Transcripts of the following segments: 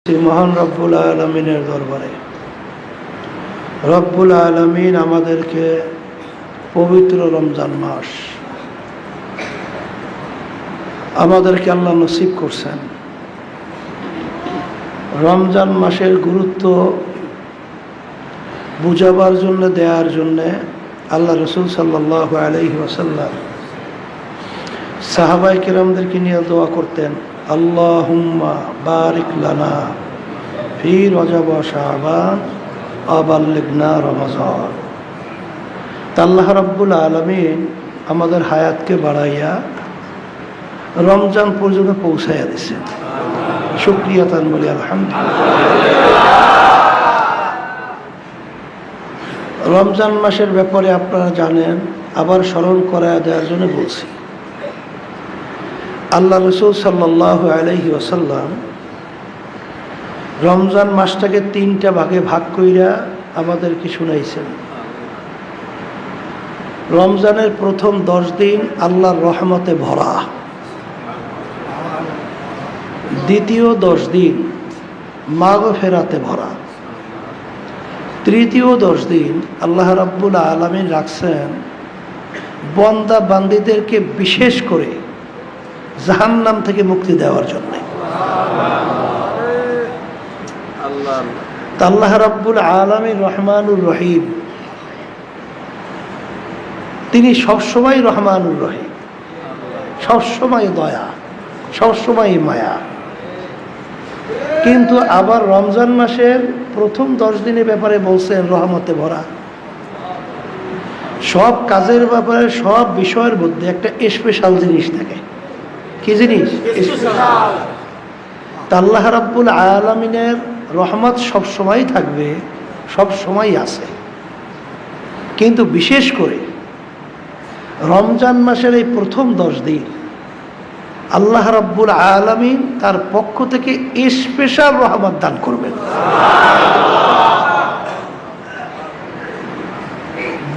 মহান রব্বুল আলমিনের দরবারে রব্বুল আলমিন আমাদেরকে পবিত্র রমজান মাস আমাদেরকে আল্লাহ নসিব করছেন। রমজান মাসের গুরুত্ব বুঝাবার জন্য দেওয়ার জন্যে আল্লাহ রসুল সাল্লাল্লাহু আলাইহি ওয়াসাল্লাম সাহাবায়ে কেরামদেরকে নিয়ে দোয়া করতেন, আল্লাহুম্মা বারিক লানা ফি রজব ওয়া শাবান ওয়া বাল্লিগনা রমাজান। আল্লাহ রাব্বুল আলামিন আমাদের হায়াতকে বাড়াইয়া রমজান পর্যন্ত পৌঁছাইয়া দিয়েছেন। শুকরিয়া তান বলি আলহামদুলিল্লাহ। রমজান মাসের ব্যাপারে আপনারা জানেন, আবার স্মরণ করায় দেওয়ার জন্য বলছি। আল্লাহ রসুল সাল্লাল্লাহু আলাইহি ওয়াসাল্লাম রমজান মাসটাকে 3টা ভাগে ভাগ কইরা আমাদেরকে শুনাইছেন। রমজানের প্রথম 10 দিন আল্লাহর রহমতে ভরা, দ্বিতীয় 10 দিন মাগফিরাতে ভরা, তৃতীয় 10 দিন আল্লাহ রাব্বুল আলামিন রাখছেন বান্দা বান্দীদেরকে বিশেষ করে জাহান্নাম থেকে মুক্তি দেওয়ার জন্য। আল্লাহ রাব্বুল আলামিন রহমানুর রহিম, তিনি সবসময় রহমানুর রহিম, সবসময় দয়া, সবসময় মায়া। কিন্তু আবার রমজান মাসের প্রথম 10 দিনের ব্যাপারে বলছেন রহমতে ভরা। সব কাজের ব্যাপারে, সব বিষয়ের মধ্যে একটা স্পেশাল জিনিস থাকে। কি জিনিস? আল্লাহ রাব্বুল আলামিনের রহমত সবসময় থাকবে, সবসময় আছে। কিন্তু বিশেষ করে রমজান মাসের এই প্রথম 10 দিন আল্লাহ রাব্বুল আলামিন তার পক্ষ থেকে স্পেশাল রহমত দান করবেন।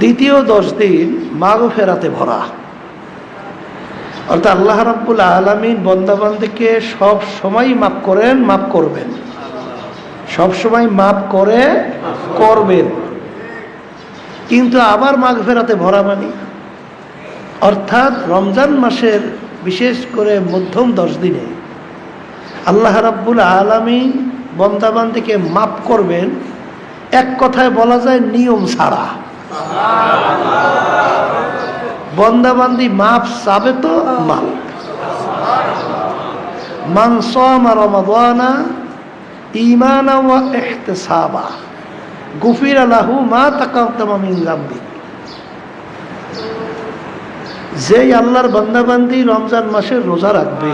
দ্বিতীয় 10 দিন মাগফিরাতে ভরা, অর্থাৎ আল্লাহ রাব্বুল আলামিন বান্দাবান্দীকে সব সময় মাফ করেন, মাফ করবেন, সব সময় মাফ করে করবেন। কিন্তু আবার মাগফিরাতে ভরা মানে, অর্থাৎ রমজান মাসের বিশেষ করে মধ্যম 10 দিনে আল্লাহ রাব্বুল আলামিন বান্দাবান্দীকে মাফ করবেন। এক কথায় বলা যায় নিয়ম ছাড়া। বান্দাবান্দী মাফ চাবে তো মাফ। মান সামা রমাদানা ঈমানা ওয়া ইহতিসাবা গুফিরা লাহু মা তাকাদ্দামা মিন যামবি। যে আল্লাহর বান্দাবান্দী রমজান মাসে রোজা রাখবে,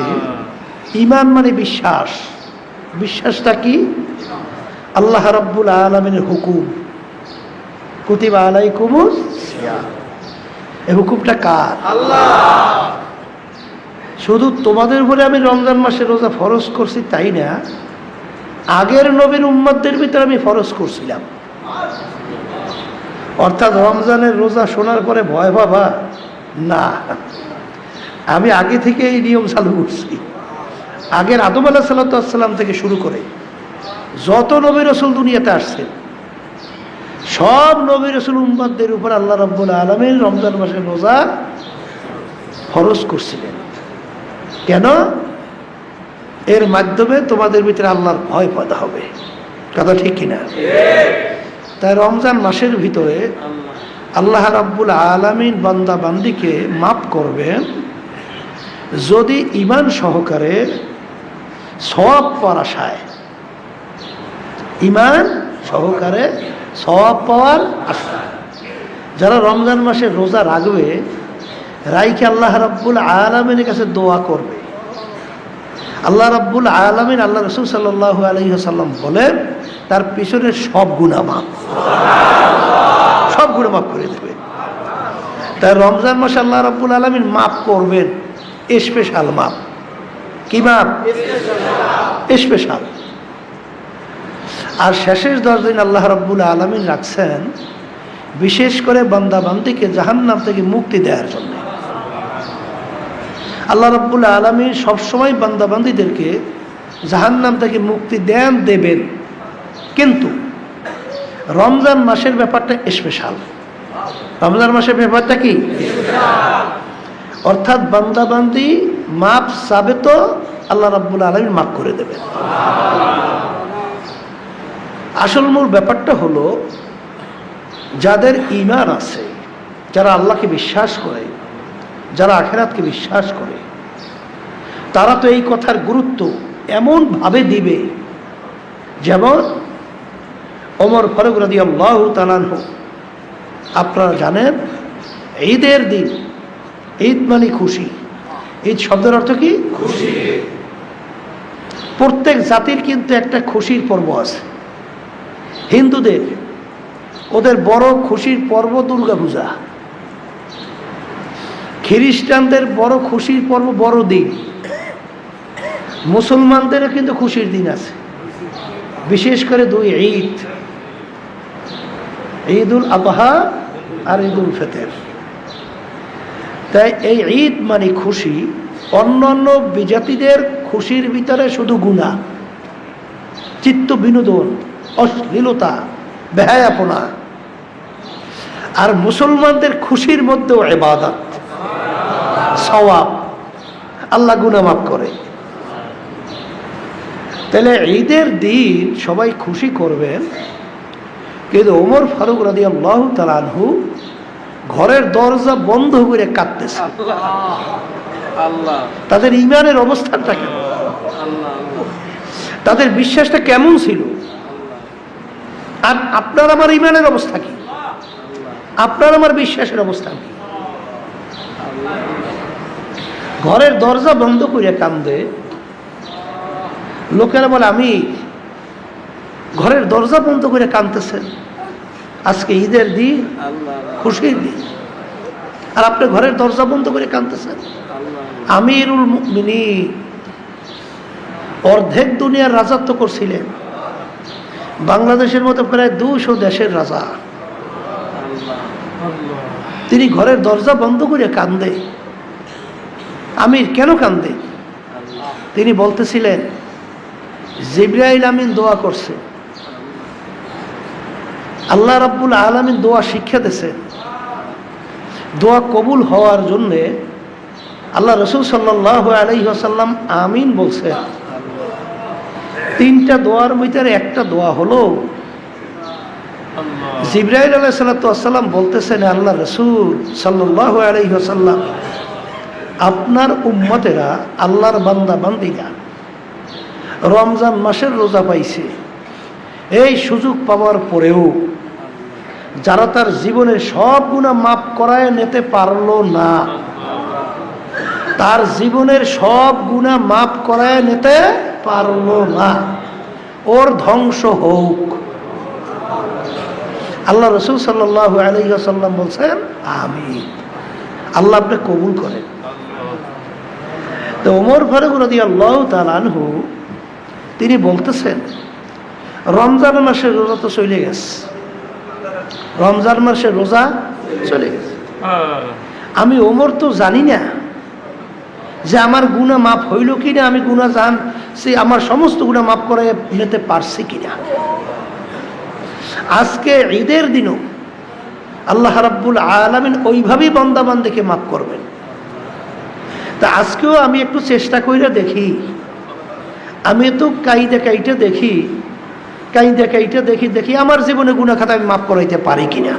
ঈমান মানে বিশ্বাস। বিশ্বাসটা কি? আল্লাহ রাব্বুল আলামিনের হুকুম, কুতিবা আলাইকুমুস সিয়াম। এই হুকুমটা কার? আল্লাহ। শুধু তোমাদের উপরে আমি রমজান মাসে রোজা ফরজ করছি তাই না, আগের নবীর উম্মতদের ভিতরে আমি ফরজ করছিলাম। অর্থাৎ রমজানের রোজা শোনার পরে ভয় পাবা না, আমি আগে থেকে এই নিয়ম চালু করছি। আগের আদম আলাইহিস সালাম থেকে শুরু করে যত নবী রাসূল দুনিয়াতে আসছেন, সব নবী রাসূল উম্মতদের উপর আল্লাহ রাব্বুল আলামিন রমজান মাসে রোজা ফরজ করছিলেন। কেন? এর মাধ্যমে তোমাদের ভিতরে আল্লাহর ভয় পয়দা হবে। কথা ঠিক কিনা? তাই রমজান মাসের ভিতরে আল্লাহ রাব্বুল আলামিন বান্দা বান্দীকে মাফ করবেন যদি ঈমান সহকারে সওয়াব পাওয়ার আশায়, ঈমান সহকারে সওয়াব পাওয়ার আশায় যারা রমজান মাসে রোজা রাখবে, রাইখে আল্লাহ রাব্বুল আলামিনের কাছে দোয়া করবে। আল্লাহ রাব্বুল আলামিন, আল্লাহ রাসূল সাল্লাল্লাহু আলাইহি ওয়াসাল্লাম বলেন, তার পিছনের সব গুনাহ মাফ, সব গুনাহ মাফ করে দেবে। তাই রমজান মাসে আল্লাহ রাব্বুল আলামিন মাফ করবেন, স্পেশাল মাফ। কি মাফ? স্পেশাল। আর শেষের 10 দিন আল্লাহ রাব্বুল আলামিন রাখছেন বিশেষ করে বান্দা বান্দীকে জাহান্নাম থেকে মুক্তি দেওয়ার জন্য। আল্লাহ রাব্বুল আলামিন সবসময় বান্দা বান্দীদেরকে জাহান্নাম থেকে মুক্তি দেবেন, কিন্তু রমজান মাসের ব্যাপারটা স্পেশাল। রমজান মাসের ব্যাপারটা কি? অর্থাৎ বান্দাবান্দি মাপ চাবে তো আল্লাহ রাব্বুল আলামিন মাফ করে দেবেন। আসল মূল ব্যাপারটা হলো, যাদের ঈমান আছে, যারা আল্লাহকে বিশ্বাস করে, যারা আখিরাতকে বিশ্বাস করে, তারা তো এই কথার গুরুত্ব এমনভাবে দিবে, যেমন ওমর ফারুক রাদিয়াল্লাহু তাআলা আনহু, আপনারা জানেন ঈদের দিন, ঈদ মানে খুশি। ঈদ শব্দের অর্থ কি? খুশি। প্রত্যেক জাতির কিন্তু একটা খুশির পর্ব আছে। হিন্দুদের ওদের বড় খুশির পর্ব দুর্গা পূজা, খ্রিস্টানদের বড় খুশির পর্ব বড়দিন, মুসলমানদেরও কিন্তু খুশির দিন আছে, বিশেষ করে দুই ঈদ, ঈদুল আযহা আর ঈদুল ফিতর। তাই এই ঈদ মানে খুশি। অন্যান্য বিজাতিদের খুশির ভিতরে শুধু গুনাহ, চিত্ত বিনোদন, অশ্লীলতা, বেহায়াপনা। আর মুসলমানদের খুশির মধ্যেও ইবাদত, সওয়াব, আল্লাহ গুনাহ মাফ করে। তাহলে ঈদের দিন সবাই খুশি করবেন, কিন্তু ওমর ফারুক রাদিয়াল্লাহু তাআলা আনহু ঘরের দরজা বন্ধ করে কাঁদতেছে। তাদের ঈমানের অবস্থানটা কেমন, তাদের বিশ্বাসটা কেমন ছিল? আর আপনার আমার ঈমানের অবস্থা কি? আপনার আমার বিশ্বাসের অবস্থা কি? ঘরের দরজা বন্ধ করে কান্দে। লোকেরা বলে, আমি ঘরের দরজা বন্ধ করে কাঁদতেছেন, আজকে ঈদের দিন, খুশির দিন, আর আপনি ঘরের দরজা বন্ধ করে কাঁদতেছেন। আমিরুল মুমিনিন অর্ধেক দুনিয়ার রাজত্ব করছিলেন, বাংলাদেশের মতো প্রায় 200 দেশের রাজা, তিনি ঘরের দরজা বন্ধ করে কান্দে। আমির কেন কান্দে? তিনি বলতেছিলেন, জিবরাইল আমিন দোয়া করছে, আল্লাহ রাব্বুল আলামিন দোয়া শিক্ষা দিয়েছেন। দোয়া কবুল হওয়ার জন্যে আল্লাহ রাসূল সাল্লাল্লাহু আলাইহি ওয়াসাল্লাম আমিন বলছেন। 3টা দোয়ার ভিতরে একটা দোয়া হলো, জিবরাইল আলাইহিস সালাতু ওয়াসসালাম বলতেছেন, আল্লাহ রাসূল সাল্লাল্লাহু আলাইহি ওয়াসাল্লাম, আপনার উম্মতেরা, আল্লাহর বান্দা বান্দিরা রমজান মাসের রোজা পাইছে। এই সুযোগ পাওয়ার পরেও যারা তার জীবনের সব গুনাহ মাফ করায় নিতে পারলো না, তার জীবনের সব গুনাহ মাফ করায় নিতে পারলো না, ওর ধ্বংস হোক। আল্লাহ রাসূল সাল্লাল্লাহু আলাইহি ওয়াসাল্লাম বলছেন, আমিন। আল্লাহ আপনি কবুল করেন। তো ওমর ফারুক রাদিয়াল্লাহু তাআলা আনহু তিনি বলতেছেন, রমজান মাসের রোজা তো চলে গেছে, রমজান মাসের রোজা চলে গেছে, আমি ওমর তো জানি না যে আমার গুনাহ মাফ হইল কিনা, আমি গুনাহ জানছি, আমার সমস্ত গুনাহ মাফ করে নিতে পারছি কিনা। আজকে ঈদের দিনও আল্লাহ রাব্বুল আলামিন ওইভাবেই বান্দা বান্দাকে মাফ করবেন। তা আজকেও আমি একটু চেষ্টা করে দেখি, আমি তো কাইটা দেখি আমার জীবনে গুনাহ খাতা আমি মাফ করাইতে পারি কিনা।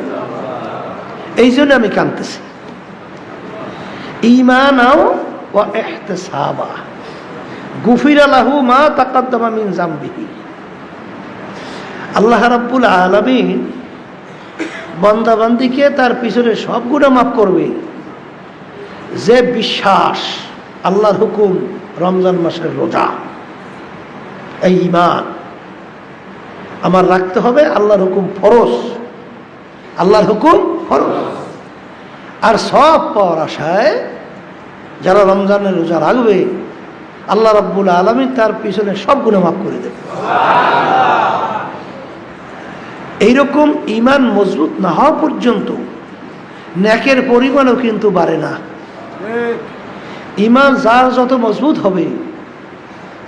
এই জন্য আমি কাঁদতেছি। ঈমানাও ওয়া ইহতিসাবা গুফিরা লাহু মা তাকাদ্দামা মিন যামবিহি। আল্লাহ রাব্বুল আলামিন বান্দা বান্দিকে তার পিছনে সব গুনাহ মাফ করবে। যে বিশ্বাস, আল্লাহর হুকুম রমজান মাসের রোজা, এই ঈমান আমার রাখতে হবে। আল্লাহর হুকুম ফরজ, আল্লাহর হুকুম ফরজ। আর সব পাওয়ার আশায় যারা রমজানের রোজা রাখবে, আল্লাহ রাব্বুল আলামিন তার পিছনে সব গুনাহ মাফ করে দেবে। এইরকম ঈমান মজবুত না হওয়া পর্যন্ত নেকের পরিমাণও কিন্তু বাড়ে না। ঈমান যার যত মজবুত হবে,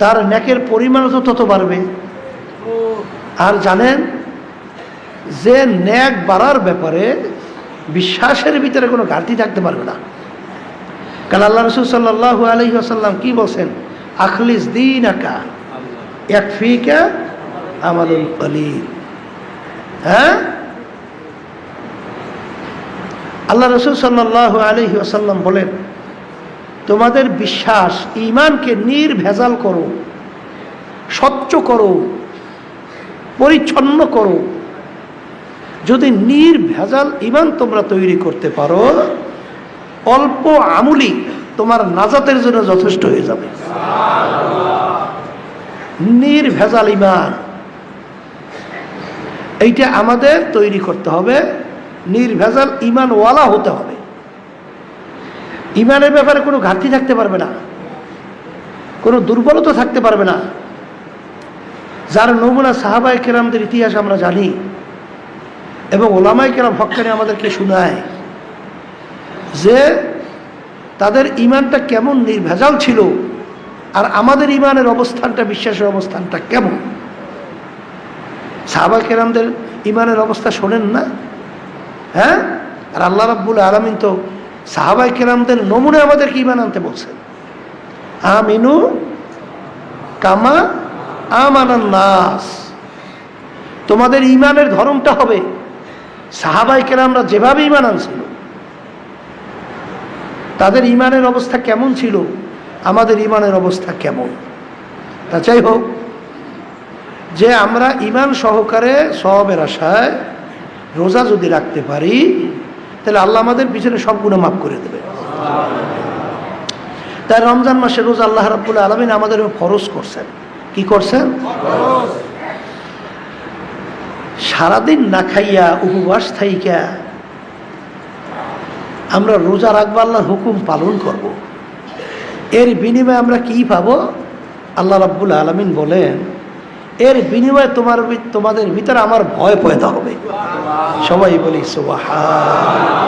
তার নেকের পরিমাণও তো তত বাড়বে। আর জানেন যে নেক বাড়ার ব্যাপারে বিশ্বাসের ভিতরে কোনো ঘাটতি থাকতে পারবে না। কারণ আল্লাহ রাসূল সাল্লাল্লাহু আলাইহি ওয়াসাল্লাম কি বলছেন, আখলিস দীনাকা ইয়াকফিকা আমালুল কলিল। হ্যাঁ, আল্লাহ রাসূল সাল্লাল্লাহু আলাইহি ওয়াসাল্লাম বলেন, তোমাদের বিশ্বাস ঈমানকে নির্ভেজাল করো, স্বচ্ছ করো, পরিচ্ছন্ন করো। যদি নির্ভেজাল ঈমান তোমরা তৈরি করতে পারো, অল্প আমলি তোমার নাজাতের জন্য যথেষ্ট হয়ে যাবে। নির্ভেজাল ঈমান, এইটা আমাদের তৈরি করতে হবে। নির্ভেজাল ঈমানওয়ালা হতে হবে। ঈমানের ব্যাপারে কোনো ঘাটতি থাকতে পারবে না, কোনো দুর্বলতা থাকতে পারবে না। যার নমুনা সাহাবায়ে কেরামদের ইতিহাস আমরা জানি এবং ওলামায়ে কেরাম হক্কানি আমাদেরকে শোনায় যে তাদের ঈমানটা কেমন নির্ভেজাল ছিল আর আমাদের ঈমানের অবস্থানটা, বিশ্বাসের অবস্থানটা কেমন। সাহাবায়ে কেরামদের ঈমানের অবস্থা শোনেন না? হ্যাঁ, আর আল্লাহ রাব্বুল আলামিন তো সাহাবায়ে কেরামদের নমুনা আমাদেরকে ঈমান আনতে বলছেন, আমিনু কামা আমানান নাস। তোমাদের ঈমানের ধরনটা হবে সাহাবায়ে কেরামরা যেভাবে ঈমান আনছিল, তাদের ঈমানের অবস্থা কেমন ছিল, আমাদের ঈমানের অবস্থা কেমন। তা যাই হোক, যে আমরা ঈমান সহকারে সওয়াবের আশায় রোজা যদি রাখতে পারি, তাহলে আল্লাহ আমাদের পিছনে সব গুনাহ মাফ করে দেবে। তাই রমজান মাসে রোজা আল্লাহ রাব্বুল আলামিন আমাদের ফরজ করছেন। কি করছেন? সারাদিন না খাইয়া উপবাস থাইকা আমরা রোজা রাখবো, আল্লাহর হুকুম পালন করব। এর বিনিময়ে আমরা কি পাবো? আল্লাহ রাব্বুল আলামিন বলেন, এর বিনিময়ে তোমাদের ভিতরে আমার ভয় পয়দা হবে। সবাই বলি সুবহানাল্লাহ।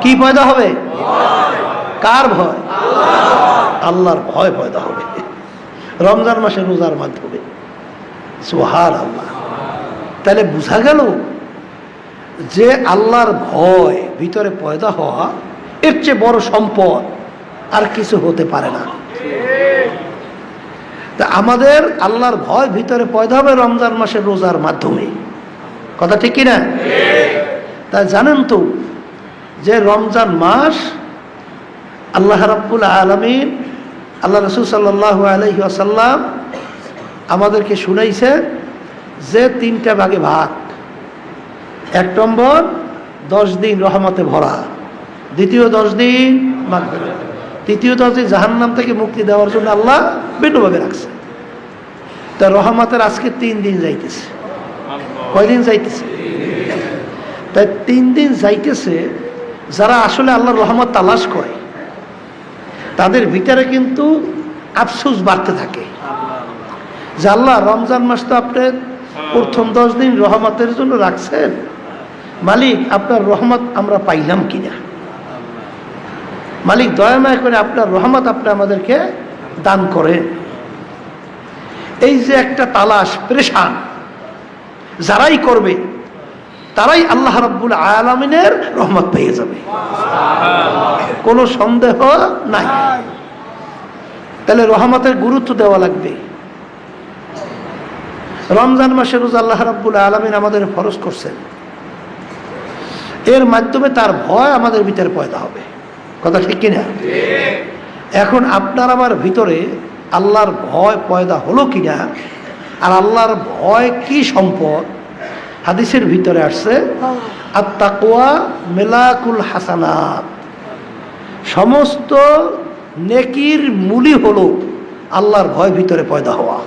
কি পয়দা হবে? কার ভয়? আল্লাহর ভয় পয়দা হবে রমজান মাসে রোজার মাধ্যমে। সুবহানাল্লাহ। তাহলে বোঝা গেল যে আল্লাহর ভয় ভিতরে পয়দা হওয়া এর চেয়ে বড় সম্পদ আর কিছু হতে পারে না। তা আমাদের আল্লাহর ভয় ভিতরে পয়দা হবে রমজান মাসের রোজার মাধ্যমে। কথা ঠিক কিনা? তাই জানেন তো যে রমজান মাস আল্লাহ রাব্বুল আলামিন, আল্লাহ রাসূল সাল্লাল্লাহু আলাইহি ওয়াসাল্লাম আমাদেরকে শুনাইছে যে 3টা ভাগে ভাগ। 1 নম্বর 10 দিন রহমতে ভরা, দ্বিতীয় 10 দিন মাগফিরাত, তৃতীয় 10 দিন জাহান্নাম থেকে মুক্তি দেওয়ার জন্য আল্লাহ ভিন্নভাবে রাখছে। তা রহমতের আজকে 3 দিন যাইতেছে। কয়দিন যাইতেছে? তাই 3 দিন যাইতেছে। যারা আসলে আল্লাহর রহমত তালাশ করে তাদের ভিতরে কিন্তু আফসোস বাড়তে থাকে যে আল্লাহ, রমজান মাস তো আপনি প্রথম 10 দিন রহমতের জন্য রাখছেন, মালিক আপনার রহমত আমরা পাইলাম কিনা। মালিক দয়াময় করে আপনার রহমত আপনি আমাদেরকে দান করেন। এই যে একটা তালাশ, পেরেশান যারাই করবে তারাই আল্লাহ রাব্বুল আলামিনের রহমত পেয়ে যাবে, কোনো সন্দেহ নাই। তাহলে রহমতের গুরুত্ব দেওয়া লাগবে। রমজান মাসে রোজা আল্লাহ রাব্বুল আলামিন আমাদের ফরজ করছেন, এর মাধ্যমে তার ভয় আমাদের ভিতরে পয়দা হবে। কথা ঠিক কিনা? এখন আপনার আমার ভিতরে আল্লাহর ভয় পয়দা হলো কিনা, আর আল্লাহর ভয় কি সম্পদ, হাদিসের ভিতরে আসছে আত-তাকওয়া মিলাকুল হাসানাত, সমস্ত নেকির মূলই হলো আল্লাহর ভয় ভিতরে পয়দা হওয়া।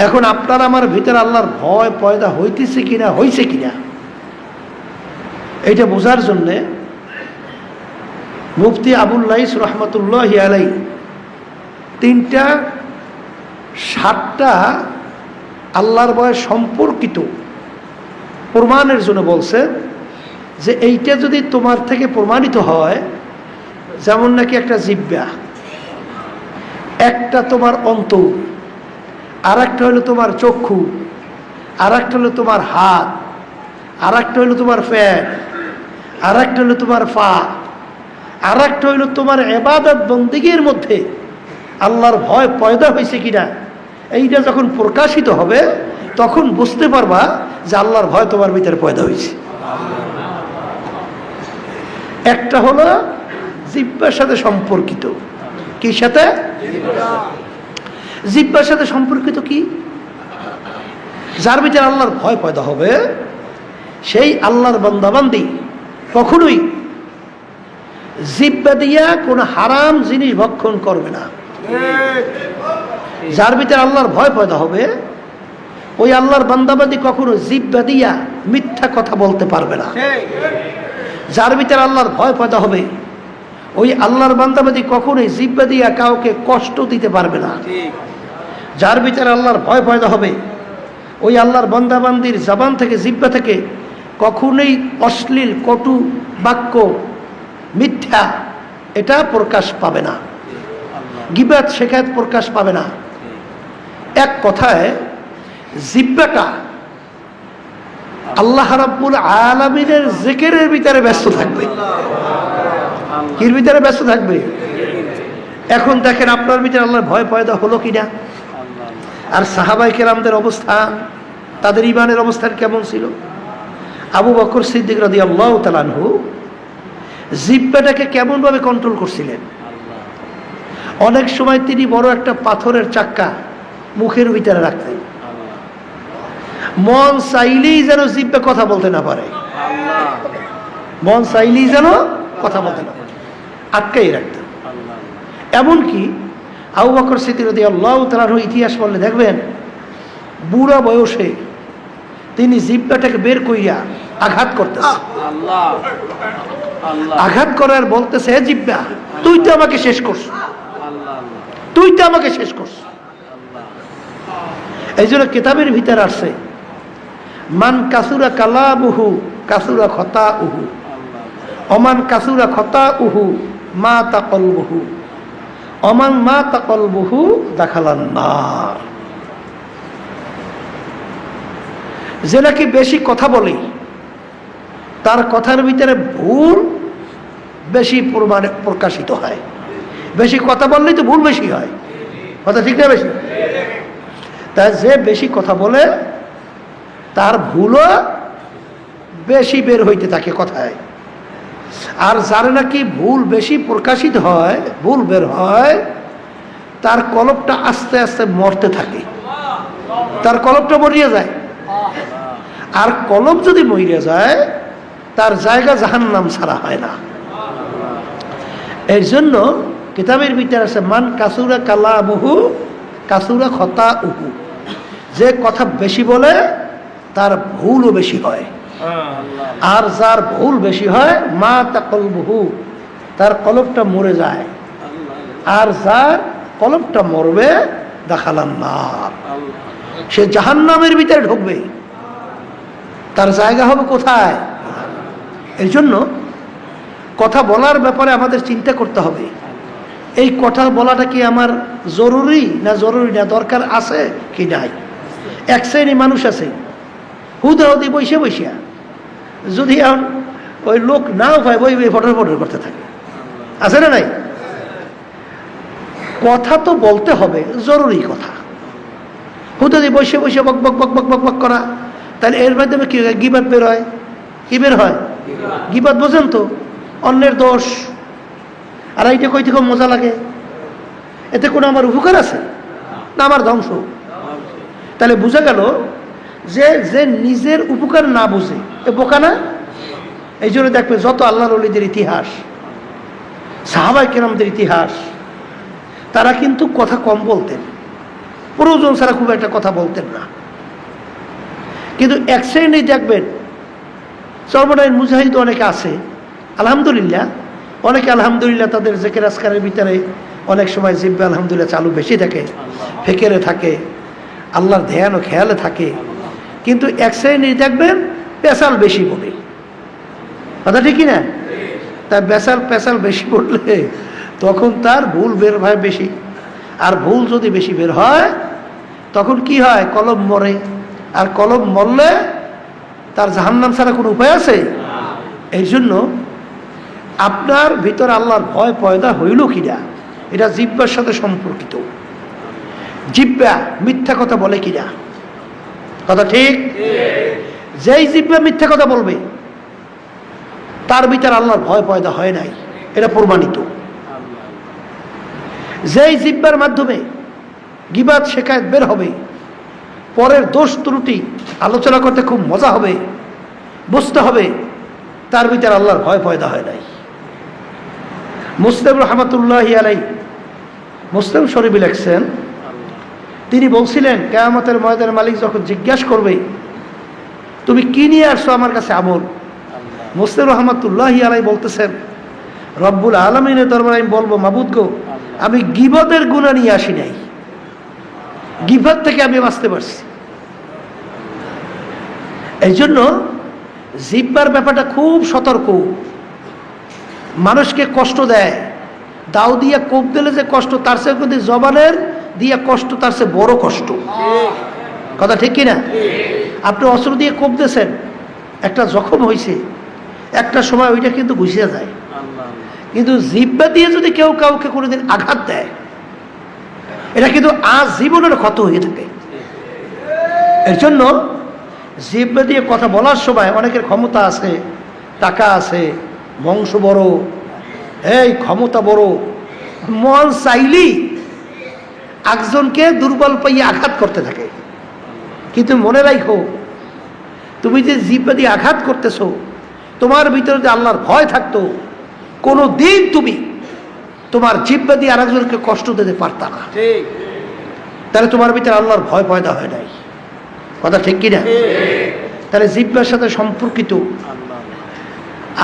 এখন আপনার আমার ভিতরে আল্লাহর ভয় পয়দা হইতেছে কিনা, হইছে কিনা, এইটা বোঝার জন্যে মুফতি আবুল লাইস রহমতুল্লাহি আলাইহি 7টা আল্লাহর ভয় সম্পর্কিত প্রমাণের জন্য বলছে যে এইটা যদি তোমার থেকে প্রমাণিত হয়, যেমন নাকি একটা জিহ্বা, একটা তোমার অন্তর, আর একটা হলো তোমার চক্ষু, আর একটা হলো তোমার হাত, আর একটা হলো তোমার পেট, আর একটা হলো তোমার পা, আর একটা হইল তোমার ইবাদত বন্দেগীর মধ্যে আল্লাহর ভয় পয়দা হয়েছে কিনা। এইটা যখন প্রকাশিত হবে তখন বুঝতে পারবা যে আল্লাহর ভয় তোমার ভিতরে পয়দা হয়েছে। একটা হলো জিহ্বার সাথে সম্পর্কিত। কি সাথে? জিহ্বার সাথে সম্পর্কিত কি? যার ভিতরে আল্লাহর ভয় পয়দা হবে সেই আল্লাহর বান্দাবান্দি কখনোই জিহ্বা দিয়া কোনো হারাম জিনিস ভক্ষণ করবে না। যার ভিতরে আল্লাহর ভয় পয়দা হবে ওই আল্লাহর বান্দাবান্দি কখনো জিহ্বা দিয়া মিথ্যা কথা বলতে পারবে না। যার ভিতরে আল্লাহর ভয় পয়দা হবে ওই আল্লাহর বান্দাবান্দি কখনোই জিহ্বা দিয়া কাউকে কষ্ট দিতে পারবে না। যার ভিতরে আল্লাহর ভয় পয়দা হবে ওই আল্লাহর বান্দাবান্দির জবান থেকে জিহ্বা থেকে কখনোই অশ্লীল কটু বাক্য মিথ্যা এটা প্রকাশ পাবে না, গীবত শিকায়ত প্রকাশ পাবে না। এক কথায় জিহ্বাটা আল্লাহ রাব্বুল আলামিনের জিকিরের ভিতরে ব্যস্ত থাকবে। কির ভিতরে ব্যস্ত থাকবে? এখন দেখেন আপনার ভিতরে আল্লাহর ভয় পয়দা হলো কিনা। আর সাহাবায়ে কেরামদের অবস্থান, তাদের ঈমানের অবস্থান কেমন ছিল? আবু বকর সিদ্দিক রাদিয়াল্লাহু তাআলা আনহু জিহ্বাটাকে কেমনভাবে কন্ট্রোল করছিলেন। অনেক সময় তিনি বড় একটা পাথরের চাক্কা মুখের ভিতরে রাখতেন, মন চাইলেই যেন জিহ্বা কথা বলতে না পারে, মন চাইলেই যেন কথা বলতে না পারে, আটকাই রাখতেন। এমনকি আবু বকর সিদ্দিক রাদিয়াল্লাহু তাআলা আনহু ইতিহাস পড়লে দেখবেন বুড়া বয়সে তিনি জিহ্বাটাকে বের কইরা আঘাত করতেছে, আঘাত করার বলতেছে, হে জিহ্বা তুই তো আমাকে শেষ করছ, তুই তো আমাকে শেষ করছ। এই জন্য কিতাবের ভিতরে আসছে মান কাসুরা কালামুহু কাসুরা খতাউহু অমান কাসুরা খতাউহু মা তাকলবুহু অমান মা তাকলবুহু দাখালান নার। যে নাকি বেশি কথা বলে তার কথার ভিতরে ভুল বেশি পরিমাণে প্রকাশিত হয়। বেশি কথা বললেই তো ভুল বেশি হয়, কথা ঠিক না? বেশি তাই যে বেশি কথা বলে তার ভুলও বেশি বের হইতে থাকে কথায়। আর যার নাকি ভুল বেশি প্রকাশিত হয়, ভুল বের হয়, তার কলবটা আস্তে আস্তে মরতে থাকে, তার কলবটা মরিয়া যায়। আর কলব যদি মরিয়া যায় তার জায়গা জাহান্নাম ছাড়া হয় না। এই জন্য কিতাবের ভিতরে আছে মান কাসুরা কালামুহু কাসুরা খতাউহু, যে কথা বেশি বলে তার ভুলও বেশি হয়। আর যার ভুল বেশি হয় মা তাকলবুহু, তার কলবটা মরে যায়। আর যার কলবটা মরবে দাখালান নার, সে জাহান্নামের ভিতরে ঢুকবে। তার জায়গা হবে কোথায়? এই জন্য কথা বলার ব্যাপারে আমাদের চিন্তা করতে হবে, এই কথা বলাটা কি আমার জরুরি না জরুরি না, দরকার আছে কি নাই। এক শ্রেণী মানুষ আছে হুদাহুদি বসে বসিয়া যদি এখন ওই লোক নাও পায় বই বই ফটর ফটর করতে থাকে, আছে না নাই? কথা তো বলতে হবে, জরুরি কথা। হুদাহুদি বসে বসে বক বক বক বক বক বক করা, তাহলে এর মাধ্যমে কি হয়? গীবত বের হয়। কি বের হয়? গীবত বোঝেন তো, অন্যের দোষ। আর এইটা কইতে খুব মজা লাগে, এতে কোনো আমার উপকার আছে না আমার ধ্বংস? তাহলে বোঝা গেল যে যে নিজের উপকার না বুঝে এ বোকা না। এই জন্য দেখবে যত আল্লাহর ওলিদের ইতিহাস, সাহাবায়ে কেরামদের ইতিহাস, তারা কিন্তু কথা কম বলতেন, প্রয়োজন ছাড়া খুব একটা কথা বলতেন না। কিন্তু এক শ্রেণী দেখবেন সর্বনাইন মুজাহিদ অনেকে আছে, আলহামদুলিল্লাহ, অনেকে আলহামদুলিল্লাহ তাদের জিকির আজকারের ভিতরে অনেক সময় জিহ্বা আলহামদুলিল্লাহ চালু বেশি থাকে, ফিকিরে থাকে, আল্লাহর ধ্যান ও খেয়ালে থাকে। কিন্তু এক শ্রেণী দেখবেন পেশাল বেশি বলে, কথা ঠিকই না? তাই পেশাল বেশি পড়লে তখন তার ভুল বের হয় বেশি। আর ভুল যদি বেশি বের হয় তখন কি হয়, কলম মরে। আর কলম মরলে তার জাহান্নাম ছাড়া কোনো উপায় আছে? এই জন্য আপনার ভিতরে আল্লাহর ভয় পয়দা হইল কিনা এটা জিহ্বার সাথে সম্পর্কিত। জিহ্বা মিথ্যা কথা বলে কিনা, কথা ঠিক? যেই জিহ্বা মিথ্যা কথা বলবে তার ভিতরে আল্লাহর ভয় পয়দা হয় নাই, এটা প্রমাণিত। যেই জিহ্বার মাধ্যমে গীবাত শেখায়ত বের হবে, পরের দোষ ত্রুটি আলোচনা করতে খুব মজা হবে, বুঝতে হবে, তার ভিতরে আল্লাহর ভয় পয়দা হয় নাই। মুসলিম রহমতুল্লাহি আলাইহি মুসলিম শরীফে লেখছেন, তিনি বলছিলেন কিয়ামতের ময়দানে মালিক যখন জিজ্ঞাসা করবে তুমি কি নিয়ে আসছো আমার কাছে আমল, মুসলিম রহমতুল্লাহি আলাইহি বলতেছেন রব্বুল আলামিনের দরবারে আমি বলবো মাবুদ গো, আমি গীবতের গুনাহ নিয়ে আসি নাই, গীবত থেকে আমি বাঁচতে পারছি। এই জন্য জিহ্বার ব্যাপারটা খুব সতর্ক। মানুষকে কষ্ট দেয়, দাও দিয়ে কোপ দিলে যে কষ্ট তার চেয়ে কিন্তু জবানের দিয়ে কষ্ট তার চেয়ে বড় কষ্ট, কথা ঠিক কিনা? আপনি অস্ত্র দিয়ে কোপ দিয়েছেন, একটা জখম হয়েছে, একটা সময় ওইটা কিন্তু ঘুষিয়ে যায়। কিন্তু জিহ্বা দিয়ে যদি কেউ কাউকে কোনোদিন আঘাত দেয় এটা কিন্তু আজ জীবনের ক্ষত হয়ে থাকে। এর জন্য জিহ্বা দিয়ে কথা বলার সময় অনেকের ক্ষমতা আছে, টাকা আছে, বংশ বড়, এই ক্ষমতা বড়, মন চাইলেই একজনকে দুর্বল পাইয়ে আঘাত করতে থাকে। কিন্তু মনে রাখো, তুমি যে জিহ্বা দিয়ে আঘাত করতেছো, তোমার ভিতরে যে আল্লাহর ভয় থাকতো, কোনো দিন তুমি তোমার জিহ্বা দিয়ে আরেকজনকে কষ্ট দিতে পারতা না। তাহলে তোমার ভিতরে আল্লাহর ভয় পয়দা হয় নাই, কথা ঠিক কিনা? তাহলে জিহ্বার সাথে সম্পর্কিত।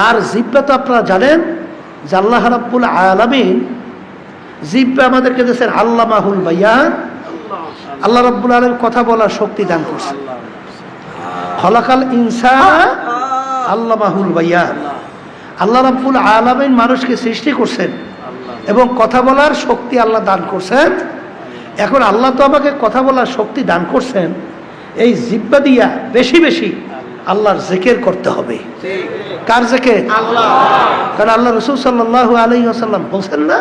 আর জিহ্বা তো আপনারা জানেন যে আল্লাহ রাব্বুল আলামিন জিহ্বা আমাদেরকে দিয়েছেন আল্লামাহুল বায়ান। আল্লাহ রাব্বুল আলামিন কথা বলার শক্তি দান করছেন। খলাকাল ইনসানা আল্লামাহুল বায়ান। আল্লাহ রাব্বুল আলামিন মানুষকে সৃষ্টি করছেন এবং কথা বলার শক্তি আল্লাহ দান করছেন। এখন আল্লাহ তো আমাকে কথা বলার শক্তি দান করছেন, এই জিহ্বা দিয়া বেশি বেশি আল্লাহর জিকির করতে হবে। কার জিকির? আল্লাহ। কারণ আল্লাহ রাসূল সাল্লাল্লাহু আলাইহি ওয়াসাল্লাম বলেন না,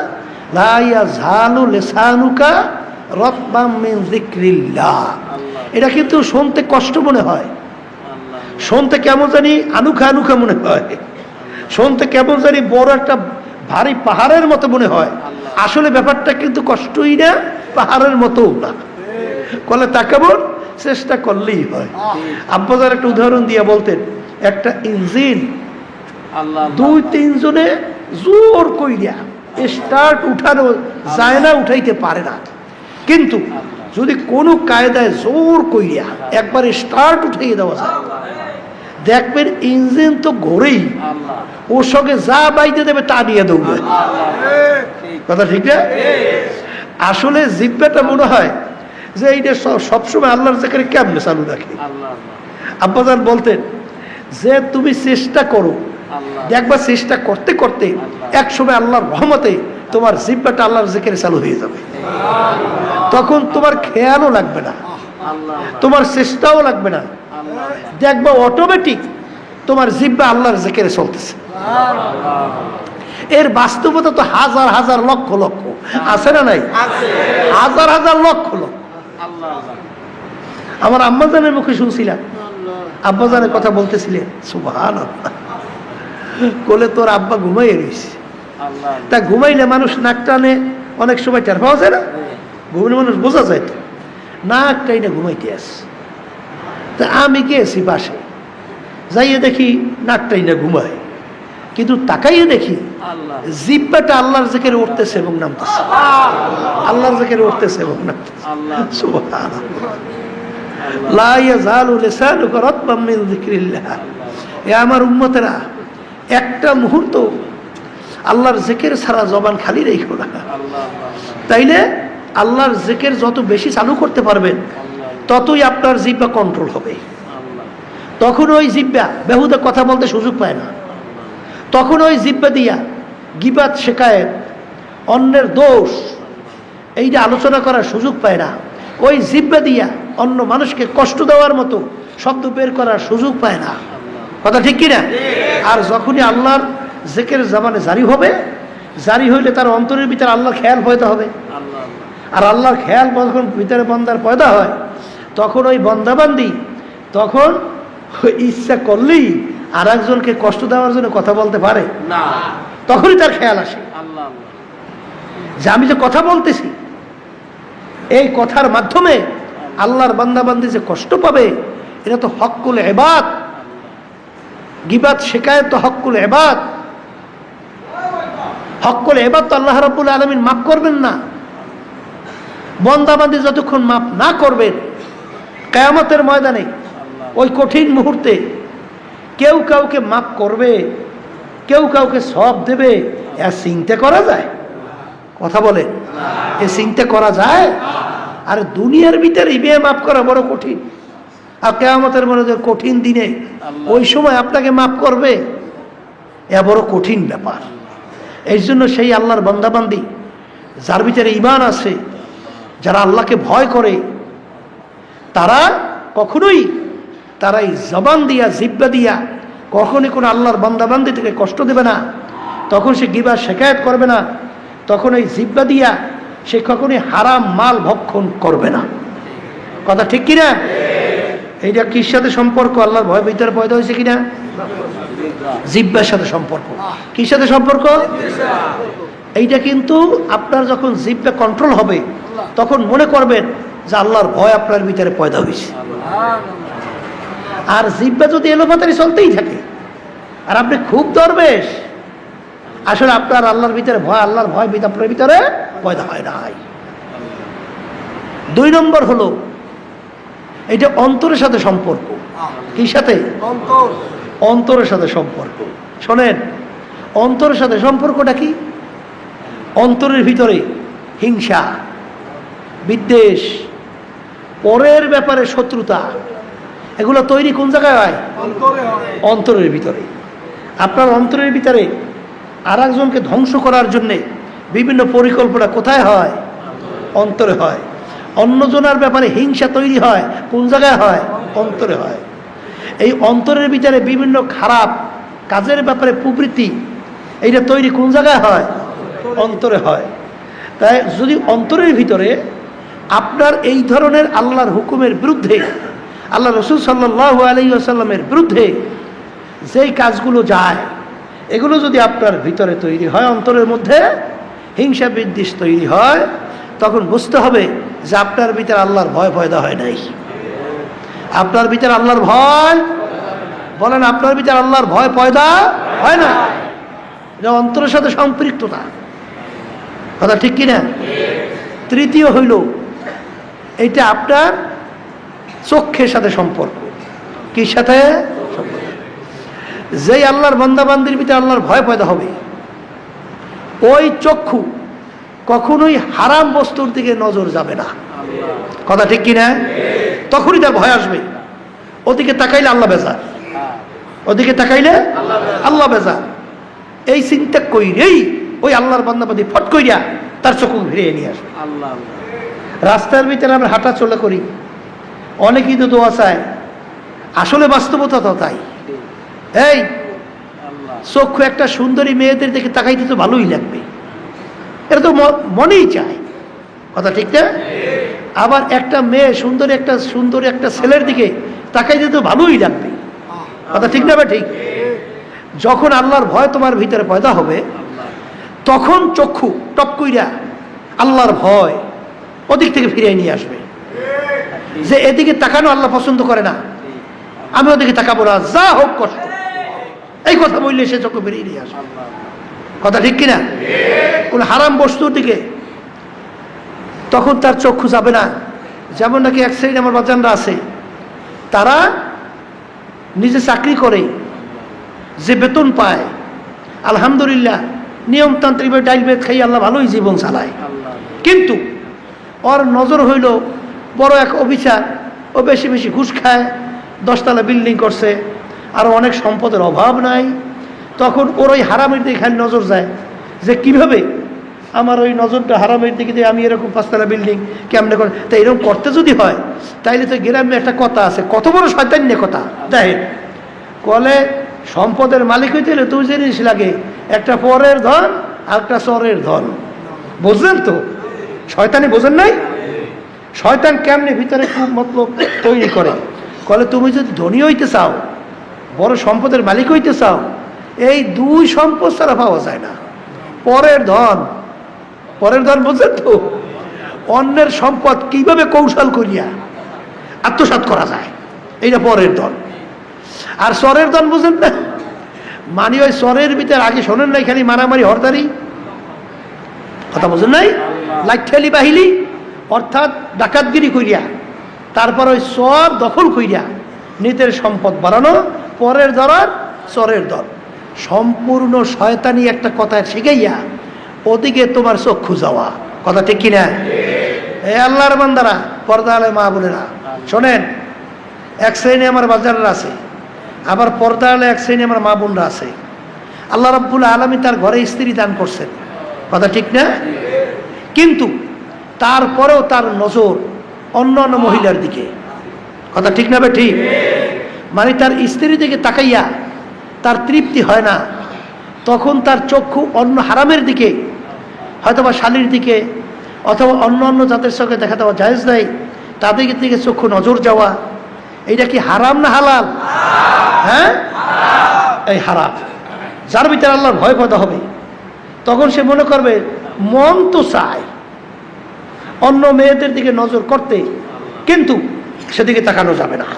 লা ইয়াজালু লিসানুকা রাতবাম মিন যিকরিল্লাহ। এটা কিন্তু শুনতে কষ্ট মনে হয়, শুনতে কেমন জানি আনুখা আনুখা মনে হয়, শুনতে কেমন জানি বড় একটা ভারী পাহাড়ের মতো মনে হয়। আসলে ব্যাপারটা কিন্তু কষ্টই না, পাহাড়ের মতোও না। কলে তা কেমন, চেষ্টা করলেই হয়। আব্বাজার একটা উদাহরণ দিয়ে বলতেন, একটা ইঞ্জিন দুই তিনজনে জোর কইরা স্টার্ট উঠানো যায় না, উঠাইতে পারে না। কিন্তু যদি কোনো কায়দায় জোর কইরা একবার স্টার্ট উঠাইয়ে দেওয়া যায়, দেখবেন ইঞ্জিন তো ঘোরেই, ওর সঙ্গে যা বাইতে দেবে তা নিয়ে দৌড়বে, কথা ঠিক না? আসলে জিহ্বাটা মনে হয় যে এইটা সবসময় আল্লাহর জিকিরে কেমনে চালু রাখে। আব্বাজান বলতেন যে তুমি চেষ্টা করো, দেখবা চেষ্টা করতে করতে একসময় আল্লাহর রহমতে তোমার জিহ্বাটা আল্লাহর জিকিরে চালু হয়ে যাবে। তখন তোমার খেয়ালও লাগবে না, তোমার চেষ্টাও লাগবে না, দেখবা অটোমেটিক তোমার জিহ্বা আল্লাহর জিকিরে চলতেছে। এর বাস্তবতা তো হাজার হাজার লক্ষ লক্ষ আছে না নাই? হাজার হাজার লক্ষ লক্ষ। আমার আম্মাজানের মুখে শুনছিলাম, আব্বাজানের কথা বলতেছিলেন, সুবহানাল্লাহ, কোলে তোর আব্বা ঘুমাইয়ে রয়েছে। তা ঘুমাইলে মানুষ নাক টানে, অনেক সময় টের পাওয়া যায় না, ঘুমাইলে মানুষ বোঝা যায় তো, নাক টাইনে ঘুমাইতে আসে। তা আমি গেছি পাশে, যাইয়ে দেখি নাক টাইনে ঘুমায়, কিন্তু তাকাইয়ে দেখি জিহ্বাটা আল্লাহর জিকিরে উঠতেছে এবং নামতেছে, আল্লাহর জিকিরে উঠতেছে এবং নামতেছে। সুবহানাল্লাহ। লা ইয়াজালু লিসানুকা রাতবাম মিন যিকরিল্লাহ। এ আমার উম্মতেরা, একটা মুহূর্ত আল্লাহর জিকির ছাড়া জবান খালি রেখো না। তাইলে আল্লাহর জিকির যত বেশি চালু করতে পারবেন ততই আপনার জিহ্বা কন্ট্রোল হবে। তখন ওই জিহ্বা বেহুদা কথা বলতে সুযোগ পায় না। তখন ওই জিহ্বা দিয়া গীবাত শেখায়েত, অন্যের দোষ, এইটা আলোচনা করার সুযোগ পায় না। ওই জিহ্বা দিয়া অন্য মানুষকে কষ্ট দেওয়ার মতো শব্দ বের করার সুযোগ পায় না। কথা ঠিক কিনা? আর যখনই আল্লাহর জিকির জবানে জারি হবে, জারি হইলে তার অন্তরের ভিতরে আল্লাহর খেয়াল পয়দা হবে। আর আল্লাহর খেয়াল যখন ভিতরে বান্দার পয়দা হয়, তখন ওই বান্দাবান্দি তখন ইচ্ছা করলেই আর একজনকে কষ্ট দেওয়ার জন্য কথা বলতে পারে না। তখনই তার খেয়াল আসে যে আমি যে কথা বলতেছি, এই কথার মাধ্যমে আল্লাহর বান্দাবান্দি যে কষ্ট পাবে, এটা তো হক্কুল ইবাদ। গিবাত শিকায়ত তো হক্কুল ইবাদ। হক্কুল ইবাদ তো আল্লাহ রাব্বুল আলামিন মাফ করবেন না। বান্দাবান্দি যতক্ষণ মাফ না করবেন, কিয়ামতের ময়দানে ওই কঠিন মুহূর্তে কেউ কাউকে মাফ করবে, কেউ কাউকে সওয়াব দেবে, এ চিন্তা করা যায়? কথা বলে, এ চিন্তা করা যায়? আর দুনিয়ার ভিতরে বিয়ে মাফ করা বড় কঠিন, আর কিয়ামতের মনে কঠিন দিনে ওই সময় আপনাকে মাফ করবে, এ বড় কঠিন ব্যাপার। এই জন্য সেই আল্লাহর বান্দাবান্দি যার ভিতরে ঈমান আছে, যারা আল্লাহকে ভয় করে, তারা কখনোই তারাই জবান দিয়া জিহ্বা দিয়া কখনই কোনো আল্লাহর বান্দাবান্দি থেকে কষ্ট দেবে না। তখন সে গিবত শিকায়ত করবে না। তখন এই জিহ্বা দিয়া সে কখনোই হারাম মাল ভক্ষণ করবে না। কথা ঠিক কিনা? এইটা কির সাথে সম্পর্ক? আল্লাহর ভয় ভিতরে পয়দা হয়েছে কিনা? জিহ্বার সাথে সম্পর্ক। কির সাথে সম্পর্ক? এইটা কিন্তু আপনার যখন জিহ্বা কন্ট্রোল হবে, তখন মনে করবেন যে আল্লাহর ভয় আপনার ভিতরে পয়দা হয়েছে। আর জিহ্বা যদি এলোপাতারি চলতেই থাকে আর আপনি খুব দরবেশ, আসলে আপনার আল্লাহর ভিতরে ভয়, আল্লাহর ভয় আপনার ভিতরে পয়দা হয় নাই। 2 নম্বর হলো এটা অন্তরের সাথে সম্পর্ক। কি সাথে? অন্তরের সাথে সম্পর্ক। শোনেন, অন্তরের সাথে সম্পর্কটা কি? অন্তরের ভিতরে হিংসা, বিদ্বেষ, পরের ব্যাপারে শত্রুতা, এগুলো তৈরি কোন জায়গায় হয়? অন্তরের ভিতরে। আপনার অন্তরের ভিতরে আর একজনকে ধ্বংস করার জন্যে বিভিন্ন পরিকল্পনা কোথায় হয়? অন্তরে হয়। অন্যজনের ব্যাপারে হিংসা তৈরি হয় কোন জায়গায় হয়? অন্তরে হয়। এই অন্তরের ভিতরে বিভিন্ন খারাপ কাজের ব্যাপারে প্রবৃত্তি, এইটা তৈরি কোন জায়গায় হয়? অন্তরে হয়। তাই যদি অন্তরের ভিতরে আপনার এই ধরনের আল্লাহর হুকুমের বিরুদ্ধে, আল্লাহ রসুল সাল্লাল্লাহু আলাইহি ওয়াসাল্লামের বিরুদ্ধে যেই কাজগুলো যায়, এগুলো যদি আপনার ভিতরে তৈরি হয়, অন্তরের মধ্যে হিংসা বিদ্বেষ তৈরি হয়, তখন বুঝতে হবে যে আপনার ভিতরে আল্লাহর ভয় পয়দা হয় নাই। আপনার ভিতরে আল্লাহর ভয়, বলেন, আপনার ভিতরে আল্লাহর ভয় পয়দা হয় না। এটা অন্তরের সাথে সম্পৃক্ততা। কথা ঠিক কিনা? তৃতীয় হইল এইটা আপনার চক্ষের সাথে সম্পর্ক। কি সাথে সম্পর্ক? যেই আল্লাহর বান্দাবান্দির ভিতরে আল্লাহর ভয় পয়দা হবে, ওই চক্ষু কখনোই হারাম বস্তুর দিকে নজর যাবে না। কথা ঠিক কিনা? তখনই তার ভয় আসবে। ওদিকে তাকাইলে আল্লাহ বেজার, ওদিকে তাকাইলে আল্লাহ বেজার, এই চিন্তা কইরেই ওই আল্লাহর বান্দাবান্দি ফট কইরা তার চক্ষু ফিরিয়ে নিয়ে আসবে। রাস্তার ভিতরে আমরা হাঁটা চলা করি, অনেকেই তো দোয়া চায়, আসলে বাস্তবতা তো তাই। এই চক্ষু একটা সুন্দরী মেয়েদের দিকে তাকাইতে তো ভালোই লাগবে, এটা তো মনেই চায়। কথা ঠিক না? আবার একটা মেয়ে সুন্দর একটা ছেলের দিকে তাকাইতে তো ভালোই লাগবে। কথা ঠিক না? বা ঠিক? যখন আল্লাহর ভয় তোমার ভিতরে পয়দা হবে, তখন চক্ষু টপ কইরা আল্লাহর ভয় ওদিক থেকে ফিরিয়ে নিয়ে আসবে। যে এদিকে তাকানো আল্লাহ পছন্দ করে না, আমি ওদিকে তাকাবো না, যা হোক কষ্ট, এই কথা বললে সে চক্ষু ফিরিয়ে নিয়ে আসবে। কথা ঠিক কিনা? কোন হারাম বস্তুর দিকে তখন তার চক্ষু যাবে না। যেমন নাকি এক শ্রেণী আমার বাজানরা আছে, তারা নিজে চাকরি করে, যে বেতন পায় আলহামদুলিল্লাহ নিয়মতান্ত্রিকভাবে ডাইল বেদ খাই আল্লাহ ভালোই জীবন চালায়, কিন্তু ওর নজর হইল বড় এক অফিসার, ও বেশি বেশি ঘুষ খায়, 10 তলা বিল্ডিং করছে, আর অনেক সম্পদের অভাব নাই। তখন ওর ওই হারামের দিকে খালি নজর যায় যে কিভাবে আমার ওই নজরটা হারামের দিকে দিয়ে আমি এরকম পাঁচতলা বিল্ডিং কেমনে করে, তা এরকম করতে যদি হয় তাইলে তো গ্রামে একটা কথা আছে, কত বড় শয়তান্য কথা দেখেন, কলে সম্পদের মালিক হইতে হলে দুই জিনিস লাগে, একটা পরের ধন আর একটা চরের ধন। বুঝলেন তো? শয়তানি বোঝেন নাই? শয়তান কেমনে ভিতরে খুব মতলব তৈরি করে, কলে তুমি যদি ধনী হইতে চাও, বড় সম্পদের মালিক হইতে চাও, এই দুই সম্পদ ছাড়া পাওয়া যায় না। পরের ধন, পরের ধন বুঝলেন তো? অন্যের সম্পদ কিভাবে কৌশল করিয়া আত্মসাৎ করা যায়, এইটা পরের ধন। আর চরের ধন বুঝেন না? মানে ওই চরের ভিতরে আগে শোনেন নাই খালি মারামারি হরদারি কথা, বুঝেন নাই? লাইঠেলি বাহিলি অর্থাৎ ডাকাতগিরি করিয়া তারপর ওই চর দখল করিয়া নিজের সম্পদ বাড়ানো, পরের ধরার চরের ধন। সম্পূর্ণ শয়তানি একটা কথা শিখাইয়া ওদিকে তোমার চক্ষু যাওয়া, কথা ঠিক কিনা? এই আল্লাহর বান্দারা, পর্দা আলে মা বোনেরা শোনেন, এক শ্রেণী আমার বাজাররা আছে, আবার পর্দা আলে এক শ্রেণী আমার মা বোনরা আছে। আল্লাহ রাব্বুল আলামিন তার ঘরে স্ত্রী দান করছেন, কথা ঠিক না? কিন্তু তারপরেও তার নজর অন্য অন্য মহিলার দিকে, কথা ঠিক না? ঠিক। মানে তার স্ত্রীর দিকে তাকাইয়া তার তৃপ্তি হয় না, তখন তার চক্ষু অন্য হারামের দিকে, হয়তোবা শালীর দিকে অথবা অন্য অন্য জাতের সঙ্গে দেখা দেওয়া জায়েজ নাই, তাদের দিকে চক্ষু নজর যাওয়া, এইটা কি হারাম না হালাল? হ্যাঁ, এই হারাম। যার ভিতরে আল্লাহর ভয় পয়দা হবে, তখন সে মনে করবে মন তো চায় অন্য মেয়েদের দিকে নজর করতে, কিন্তু সেদিকে তাকানো যাবে না।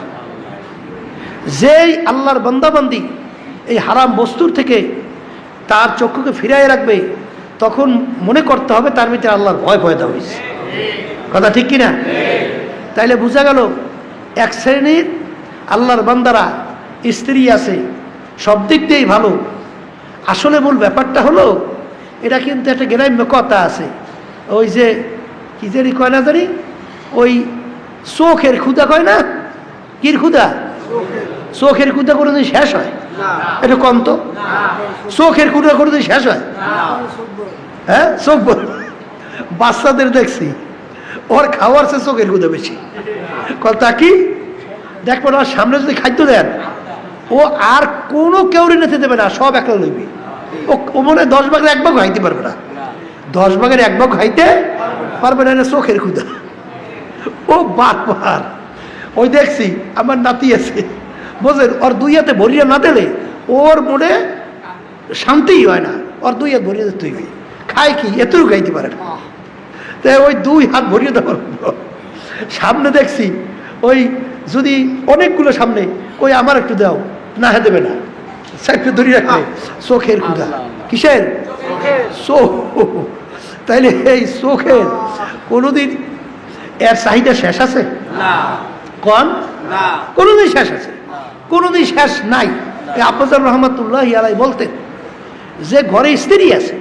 যেই আল্লাহর বান্দাবান্দি এই হারাম বস্তুর থেকে তার চক্ষুকে ফিরাই রাখবে, তখন মনে করতে হবে তার ভিতরে আল্লাহর ভয় পয়দা হয়েছে, কথা ঠিক কিনা? তাইলে বোঝা গেল এক শ্রেণীর আল্লাহর বান্দারা স্ত্রী আছে, সব দিক দিয়েই ভালো। আসলে মূল ব্যাপারটা হলো, এটা কিন্তু একটা গ্রাম্য কথা আছে, ওই যে কি জানি কয় না জানি, ওই চোখের ক্ষুধা কয় না, কির ক্ষুধা? চোখের ক্ষুধা কোনোদিন শেষ হয়? এটা কম তো, চোখের ক্ষুধা কোনোদিন শেষ হয়? হ্যাঁ, চোখ বল। বাচ্চাদের দেখছি ওর খাওয়ার চেয়ে চোখের ক্ষুধা বেশি। কথা কি দেখবেন, ওর সামনে যদি খাদ্য দেন, ও আর কোনো কেউরে নিতে দেবে না, সব একলা লইবে। ও মনে হয় 10 ভাগের 1 ভাগ খাইতে পারবে না, 10 ভাগের 1 ভাগ খাইতে পারবে না, চোখের ক্ষুধা। ও বারবার ওই দেখছি, আমার নাতি আছে, বোঝেন, ওর 2 হাতে ভরিয়ে না দিলে ওর মনে শান্তিই হয় না, ওর 2 হাত ভরিয়ে দিতে হইবে। খায় কি, এতটুকু খাইতে পারে না, তাই ওই 2 হাত ভরিয়ে দেওয়ার সামনে দেখছি, ওই যদি অনেকগুলো সামনে, ওই আমার একটু দাও, না হ্যাঁ দেবে না, একটু ধরিয়ে রাখবে। চোখের ক্ষুধা, কিসের? চোখ। তাইলে এই চোখের কোনোদিন এর চাহিদা শেষ আছে? কোন কোনোদিন শেষ আছে? কোনোদিন শেষ নাই। আফজাল রহমাতুল্লাহ আলাই বলতেন যে ঘরে স্ত্রী আছে,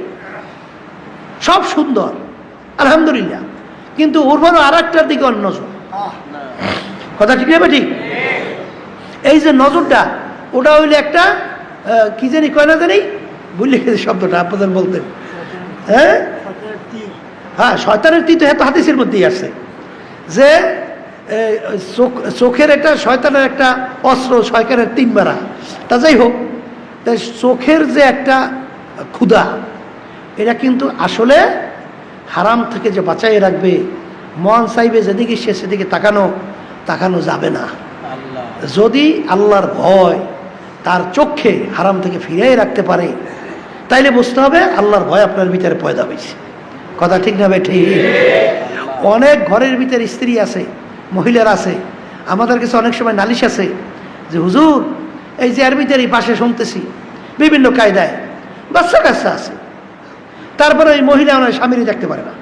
সব সুন্দর আলহামদুলিল্লাহ, কিন্তু ওর পরও আর একটার দিকে অন্য নজর, কথা ঠিক না? ঠিক। এই যে নজরটা, ওটা হইলে একটা কি জানি কয় না জানি, বুঝলি শব্দটা আপনাদের বলতেন, হ্যাঁ হ্যাঁ, শয়তানের তীর তো হাদিসের মধ্যেই আছে যে চোখের একটা শয়তানের একটা অস্ত্র, শয়তানের 3 মারা। তা যাই হোক, চোখের যে একটা ক্ষুধা, এটা কিন্তু আসলে হারাম থেকে যে বাঁচাই রাখবে, মন চাইবে যেদিকে সে সেদিকে তাকানো যাবে না। যদি আল্লাহর ভয় তার চোখে হারাম থেকে ফিরিয়ে রাখতে পারে, তাইলে বুঝতে হবে আল্লাহর ভয় আপনার ভিতরে পয়দা হয়েছে, কথা ঠিক না? ঠিক। অনেক ঘরের ভিতরে স্ত্রী আছে, মহিলার আছে, আমাদের কাছে অনেক সময় নালিশ আছে যে হুজুর, এই যে এর ভিতরে পাশে শুনতেছি বিভিন্ন কায়দায় বাচ্চা কাচ্চা আছে, তারপরে ওই মহিলা ওনার স্বামীরই দেখতে পারে না।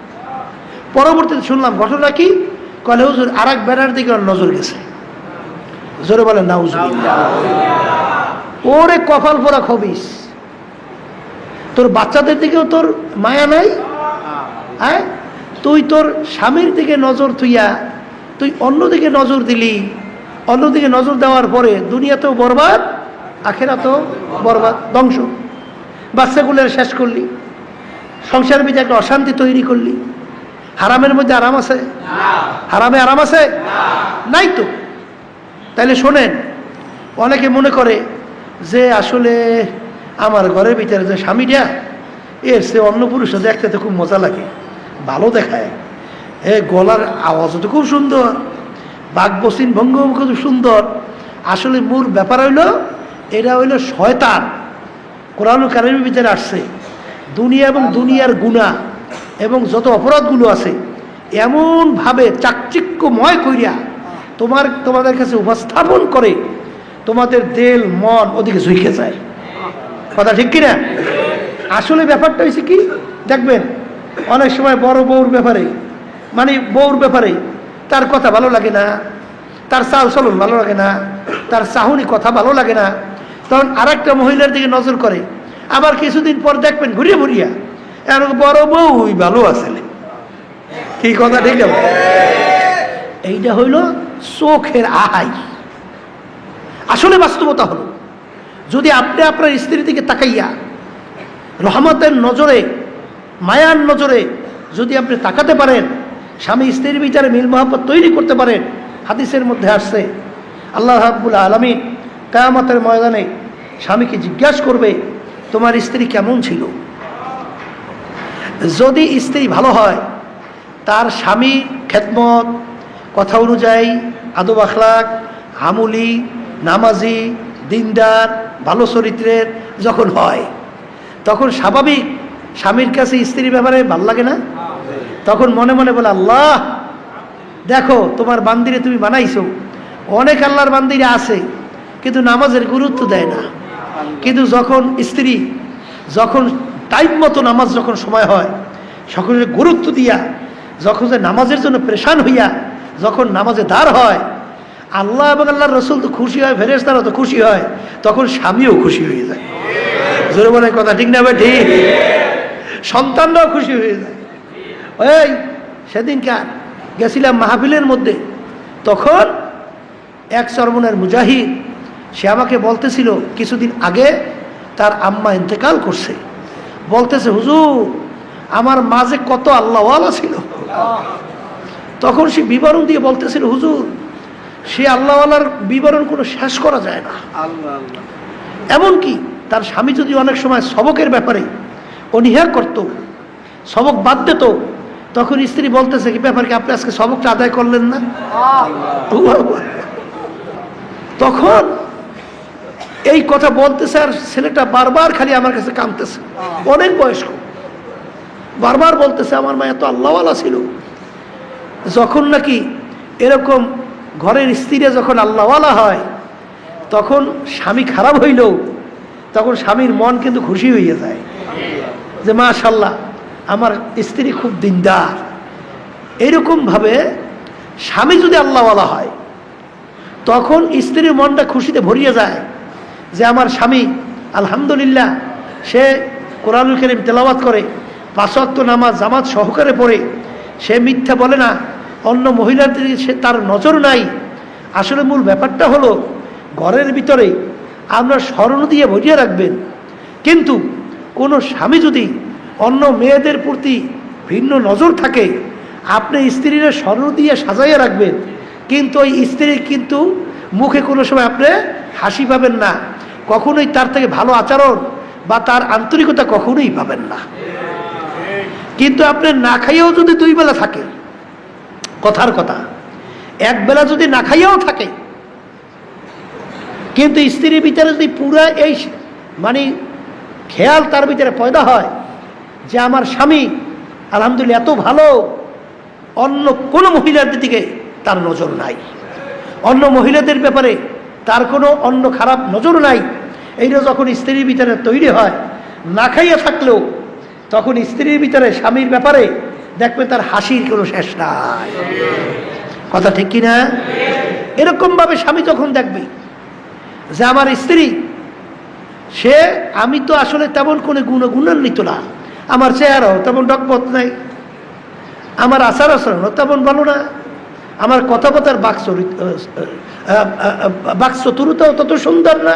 পরবর্তীতে শুনলাম ঘটনা কি, কলে হুজুর আর এক বেড়ার দিকে ওর নজর গেছে। জোরে বলেন নাউজুবিল্লাহ। ওরে কপাল পোড়া খবিস, তোর বাচ্চাদের দিকেও তোর মায়া নাই? হ্যাঁ, তুই তোর স্বামীর দিকে নজর থুইয়া তুই অন্যদিকে নজর দিলি, অন্যদিকে নজর দেওয়ার পরে দুনিয়াতেও বরবাদ, আখেরাতেও বরবাদ, ধ্বংস। বাচ্চাগুলোর শেষ করলি, সংসারের মধ্যে একটা অশান্তি তৈরি করলি। হারামের মধ্যে আরাম আছে? হারামে আরাম আছে? নাই তো। তাইলে শোনেন, অনেকে মনে করে যে আসলে আমার ঘরের ভিতরে যে স্বামীটা, এর সে অন্য পুরুষরা দেখতে তো খুব মজা লাগে, ভালো দেখায়, গলার আওয়াজও তো খুব সুন্দর, বাকবসিন ভঙ্গ খুব সুন্দর। আসলে মূল ব্যাপার হইল, এরা হইল শয়তান। কোরআন কারীমের ভিতরে আসছে, দুনিয়া এবং দুনিয়ার গুনাহ এবং যত অপরাধগুলো আছে এমনভাবে চাকচিক্যময় করিয়া তোমাদের কাছে উপস্থাপন করে, তোমাদের দেল মন ওদিকে ঝুঁকে যায়। কথা ঠিক কিনা? আসলে ব্যাপারটা হয়েছে কি, দেখবেন অনেক সময় বড় বউর ব্যাপারে, মানে বউর ব্যাপারে তার কথা ভালো লাগে না, তার চাল চলন ভালো লাগে না, তার চাহনি কথা ভালো লাগে না, তখন আর একটা মহিলার দিকে নজর করে। আবার কিছুদিন পর দেখবেন ঘুরিয়ে ঘুরিয়া এর বড় বউ ভালো আছে। কি কথা ঠিক আছে? এইটা হইল চোখের আহাই। আসলে বাস্তবতা হলো, যদি আপনি আপনার স্ত্রীর দিকে তাকাইয়া রহমতের নজরে, মায়ার নজরে যদি আপনি তাকাতে পারেন, স্বামী স্ত্রীর বিচারে মিল মহব্বত তৈরি করতে পারেন, হাদিসের মধ্যে আসছে আল্লাহ রাব্বুল আলামিন কিয়ামতের ময়দানে স্বামীকে জিজ্ঞাসা করবে, তোমার স্ত্রী কেমন ছিল? যদি স্ত্রী ভালো হয়, তার স্বামী খেদমত, কথা অনুযায়ী, আদব আখলাক, আমুলি, নামাজি, দিনদার, ভালো চরিত্রের যখন হয়, তখন স্বাভাবিক স্বামীর কাছে স্ত্রীর ব্যাপারে ভালো লাগে না? তখন মনে মনে বলে, আল্লাহ দেখো তোমার বান্দিরে তুমি বানাইছো। অনেক আল্লাহর বান্দিরে আছে কিন্তু নামাজের গুরুত্ব দেয় না। কিন্তু যখন স্ত্রী যখন টাইম মতো নামাজ যখন সময় হয়, সকলের গুরুত্ব দিয়া, যখন যে নামাজের জন্য প্রেশান হইয়া যখন নামাজে দাঁড় হয়, আল্লাহ এবং আল্লাহর রসুল তো খুশি হয়, ফেরেশতারা তো খুশি হয়, তখন স্বামীও খুশি হয়ে যায়। জোরে বলে কথা ঠিক না ভাই? ঠিক। সন্তানরাও খুশি হয়ে যায়। ওই সেদিনকার গেছিলাম মাহফিলের মধ্যে, তখন এক চরমনের মুজাহিদ, সে আমাকে বলতেছিল কিছুদিন আগে তার আম্মা ইন্তেকাল করছে। বলতেছে, হুজুর আমার মাঝে কত আল্লাহওয়ালা ছিল। তখন সে বিবরণ দিয়ে বলতেছিল, হুজুর সে আল্লাহওয়ালার বিবরণ কোনো শেষ করা যায় না। এমনকি তার স্বামী যদি অনেক সময় সবকের ব্যাপারে অনীহা করত, সবক বাদ দিত, তখন স্ত্রী বলতেছে, কি ব্যাপার কি আপনি আজকে সবকটা আদায় করলেন না? তখন এই কথা বলতেছে, আর ছেলেটা বারবার খালি আমার কাছে কাঁদতেছে, অনেক বয়স্ক, বারবার বলতেছে আমার মা এত আল্লাহওয়ালা ছিল। যখন নাকি এরকম ঘরের স্ত্রীরা যখন আল্লাহওয়ালা হয়, তখন স্বামী খারাপ হইলেও তখন স্বামীর মন কিন্তু খুশি হয়ে যায় যে মাশাআল্লাহ আমার স্ত্রী খুব দিনদার। এইরকমভাবে স্বামী যদি আল্লাহওয়ালা হয়, তখন স্ত্রীর মনটা খুশিতে ভরিয়ে যায় যে আমার স্বামী আলহামদুলিল্লাহ, সে কোরআনুল কারীম তেলাওয়াত করে, 5 ওয়াক্ত নামাজ জামাত সহকারে পড়ে, সে মিথ্যা বলে না, অন্য মহিলাদের সে তার নজর নাই। আসলে মূল ব্যাপারটা হলো, ঘরের ভিতরে আমরা স্মরণ দিয়ে ভরিয়ে রাখবেন, কিন্তু কোনো স্বামী যদি অন্য মেয়েদের প্রতি ভিন্ন নজর থাকে, আপনি স্ত্রীরা স্মরণ দিয়ে সাজাইয়ে রাখবেন, কিন্তু ওই স্ত্রীর কিন্তু মুখে কোনো সময় আপনি হাসি পাবেন না, কখনোই তার থেকে ভালো আচরণ বা তার আন্তরিকতা কখনোই পাবেন না। কিন্তু আপনি না খাইয়েও যদি 2 বেলা থাকে, কথার কথা 1 বেলা যদি না খাইয়েও থাকে, কিন্তু স্ত্রীর ভিতরে যদি পুরা এই মানে খেয়াল তার ভিতরে পয়দা হয় যে আমার স্বামী আলহামদুলিল্লাহ এত ভালো, অন্য কোনো মহিলাদের দিকে তার নজর নাই, অন্য মহিলাদের ব্যাপারে তার কোনো অন্য খারাপ নজর নাই, এইটা যখন স্ত্রীর ভিতরে তৈরি হয়, না খাইয়ে থাকলেও তখন স্ত্রীর ভিতরে স্বামীর ব্যাপারে দেখবে তার হাসির কোনো শেষ নাই। কথা ঠিক কিনা? এরকমভাবে স্বামী যখন দেখবে যে আমার স্ত্রী, সে আমি তো আসলে তেমন কোনো গুণান্বিত না, আমার চেহারাও তেমন ডকপথ নাই, আমার আচার আচরণও তেমন ভালো না, আমার কথাবার্তার বাকচতুরতাও তত সুন্দর না,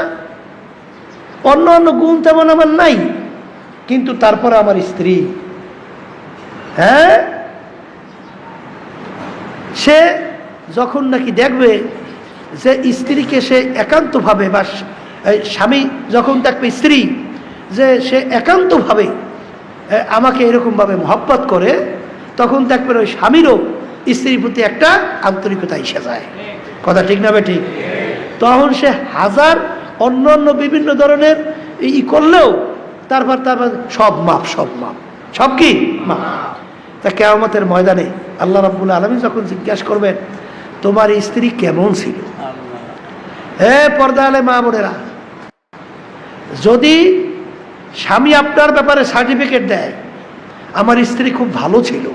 অন্য অন্য গুণ তেমন আমার নাই, কিন্তু তারপরে আমার স্ত্রী হ্যাঁ, সে যখন নাকি দেখবে যে স্ত্রীকে সে একান্তভাবে বা স্বামী যখন দেখবে স্ত্রী যে সে একান্তভাবে আমাকে এরকমভাবে মহব্বত করে, তখন দেখবেন ওই স্বামীরও স্ত্রীর প্রতি একটা আন্তরিকতা এসে যায়। কথা ঠিক না ঠিক? তখন সে হাজার অন্য অন্য বিভিন্ন ধরনের করলেও তারপর সব মাপ, সব মাপ, সব কি মাপ। তা কিয়ামতের ময়দানে আল্লাহ রাব্বুল আলামিন যখন জিজ্ঞাসা করবেন তোমার স্ত্রী কেমন ছিল, হে পর্দা আলে মা বোনেরা, যদি স্বামী আপনার ব্যাপারে সার্টিফিকেট দেয় আমার স্ত্রী খুব ভালো ছিল,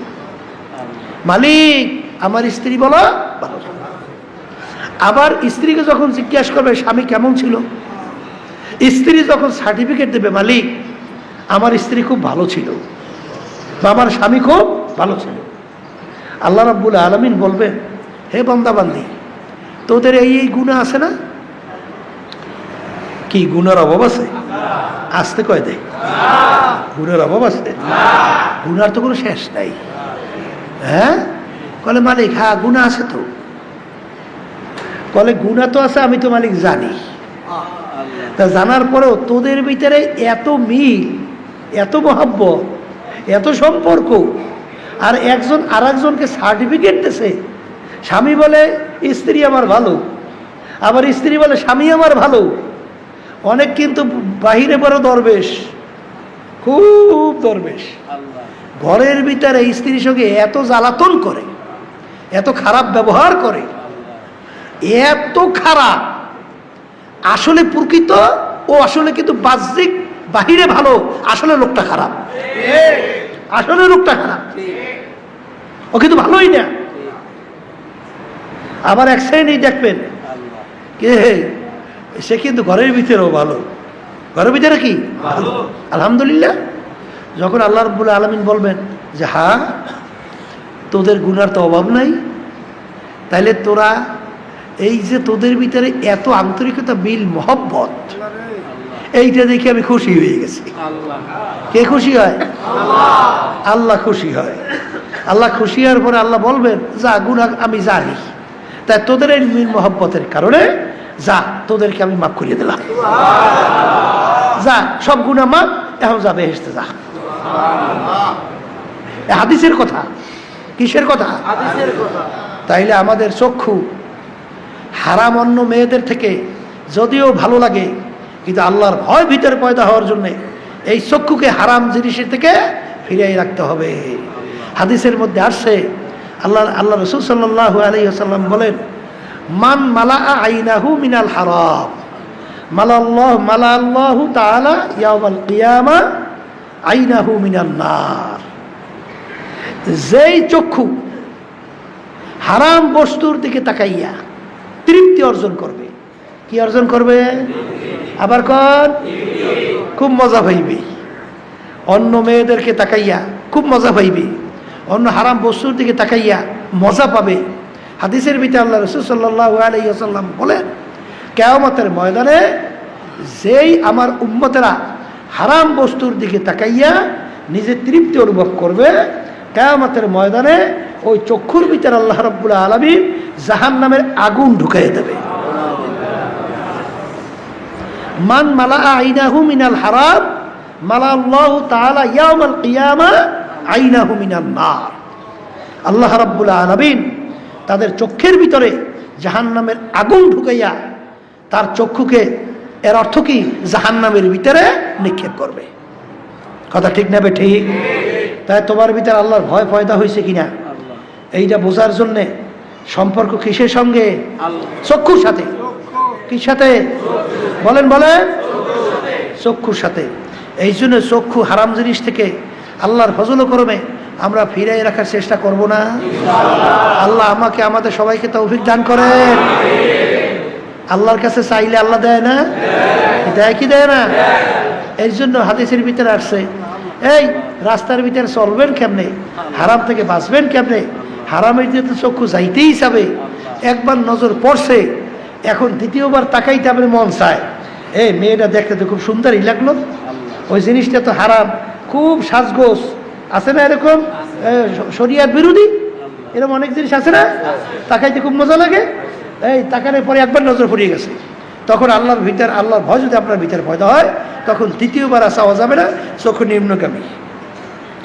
মালিক আমার স্ত্রী বলো ভালো ছিল, আবার স্ত্রীকে যখন জিজ্ঞাসা করবে স্বামী কেমন ছিল, স্ত্রী যখন সার্টিফিকেট দেবে মালিক আমার স্ত্রী খুব ভালো ছিল বা আমার স্বামী খুব ভালো ছিল, আল্লাহ রাব্বুল আলামিন বলবেন হে বান্দা বান্দি, তোদের এই এই গুনাহ আছে না? কি গুনার অভাব আছে? আসতে কয় দেয় গুনার অভাব আছে? গুনার তো কোনো শেষ নাই। হ্যাঁ, কলে মালিক হ্যাঁ গুনাহ আছে তো। কলে গুনাহ তো আছে, আমি তো মালিক জানি। তা জানার পরেও তোদের ভিতরে এত মিল, এত মহব্বত, এত সম্পর্ক, আর একজন আর একজনকে সার্টিফিকেট দিছে। স্বামী বলে স্ত্রী আমার ভালো, আবার স্ত্রী বলে স্বামী আমার ভালো। অনেক কিন্তু বাহিরে বড় দরবেশ, খুব দরবেশ, ঘরের ভিতরে স্ত্রীর সঙ্গে এত জ্বালাতন করে, এত খারাপ ব্যবহার করে, এত খারাপ, আসলে প্রকৃত ও আসলে কিন্তু বাহ্যিক বাহিরে ভালো, আসলে লোকটা খারাপ, আসলে লোকটা খারাপ, ও কিন্তু ভালোই না। আবার এক শ্রেণী দেখবেন কে সে কিন্তু ঘরের ভিতরেও ভালো, ঘরের ভিতরে কি ভালো আলহামদুলিল্লাহ। যখন আল্লাহ রাব্বুল আলামিন বলবেন যে হ্যাঁ তোদের গুনার তো অভাব নাই, তাইলে তোরা এই যে তোদের ভিতরে এত আন্তরিকতা, মিল, মহব্বত, এইটা দেখে আমি খুশি হয়ে গেছি। কে খুশি হয়? আল্লাহ খুশি হয়। আল্লাহ খুশি হওয়ার পরে আল্লাহ বলবেন যা গুনাহ আমি জানি, তাই তোদের এই মিল মহব্বতের কারণে যা তোদেরকে আমি মাফ করিয়ে দিলাম, যা সব গুনাহ মাফ, এখন যা বেহেশতে যা। হাদিসের কথা। কিসের কথা? তাইলে আমাদের চক্ষু হারাম অন্য মেয়েদের থেকে যদিও ভালো লাগে, কিন্তু আল্লাহর ভয় ভিতরে পয়দা হওয়ার জন্য এই চক্ষুকে হারাম জিনিসের থেকে ফিরিয়ে রাখতে হবে। হাদিসের মধ্যে আসছে আল্লাহ রাসূল সাল্লাল্লাহু আলাইহি ওয়াসাল্লাম বলেন মান মালা আইনাহু মিনাল হারাম মালাল্লাহু তাআলা ইয়াউমাল কিয়ামা আইনাহু মিনান নার। যেই চক্ষু হারাম বস্তুর দিকে তাকাইয়া তৃপ্তি অর্জন করবে, কি অর্জন করবে? আবার কর, খুব মজা পাইবে। অন্য মেয়েদেরকে তাকাইয়া খুব মজা পাইবে, অন্য হারাম বস্তুর দিকে তাকাইয়া মজা পাবে। হাদিসের ভিতরে আল্লাহ রাসূল সাল্লাল্লাহু আলাইহি ওয়াসাল্লাম বলেন কিয়ামতের ময়দানে যেই আমার উম্মতেরা হারাম বস্তুর দিকে তাকাইয়া নিজে তৃপ্তি অনুভব করবে, কিয়ামতের ময়দানে ওই চক্ষুর ভিতরে আল্লাহ রাব্বুল আলামিন জাহান্নামের আগুন ঢুকাইয়ে দেবে। মান মালা আইনাহু মিনাল হারাম মালাল্লাহু তাআলা ইয়াউমাল কিয়ামা আইনাহু মিনান নার। আল্লাহ রাব্বুল আলামিন তাদের চক্ষের ভিতরে জাহান্নামের আগুন ঢুকাইয়া তার চক্ষুকে, এর অর্থ কি, জাহান্নামের ভিতরে নিক্ষেপ করবে। কথা ঠিক না ঠিক? তাই তোমার ভিতরে আল্লাহর ভয় পয়দা হয়েছে কিনা এইটা বোঝার জন্যে সম্পর্ক কিসের সঙ্গে? চক্ষুর সাথে। কি সাথে? বলেন বলেন, চক্ষুর সাথে। এই জন্য চক্ষু হারাম জিনিস থেকে আল্লাহর ফজল করবে আমরা ফিরিয়ে রাখার চেষ্টা করব না? আল্লাহ আমাকে আমাদের সবাইকে তৌফিক দান করেন। আল্লাহর কাছে চাইলে আল্লাহ দেয় না? দেয় কি দেয় না? এই জন্য হাদিসের ভিতরে আসছে এই রাস্তার ভিতরে চলবেন কেমনে, হারাম থেকে বাঁচবেন কেমনে, হারামের দিকে চক্ষু যাইতেই যাবে। একবার নজর পড়ছে, এখন দ্বিতীয়বার তাকাইতে আপনার মন চায়, এই মেয়েটা দেখতে তো খুব সুন্দরই লাগলো, ওই জিনিসটা তো হারাম, খুব সাজগোজ আছে না এরকম, শরিয়াত বিরোধী, এরকম অনেক জিনিস আছে না, তাকাইতে খুব মজা লাগে। এই তাকানোর পরে একবার নজর পড়িয়ে গেছে, তখন আল্লাহর ভয় যদি আপনার ভিতরে পয়দা হয়, তখন দ্বিতীয়বার আর চাওয়া যাবে না, চোখ নিম্নগামী,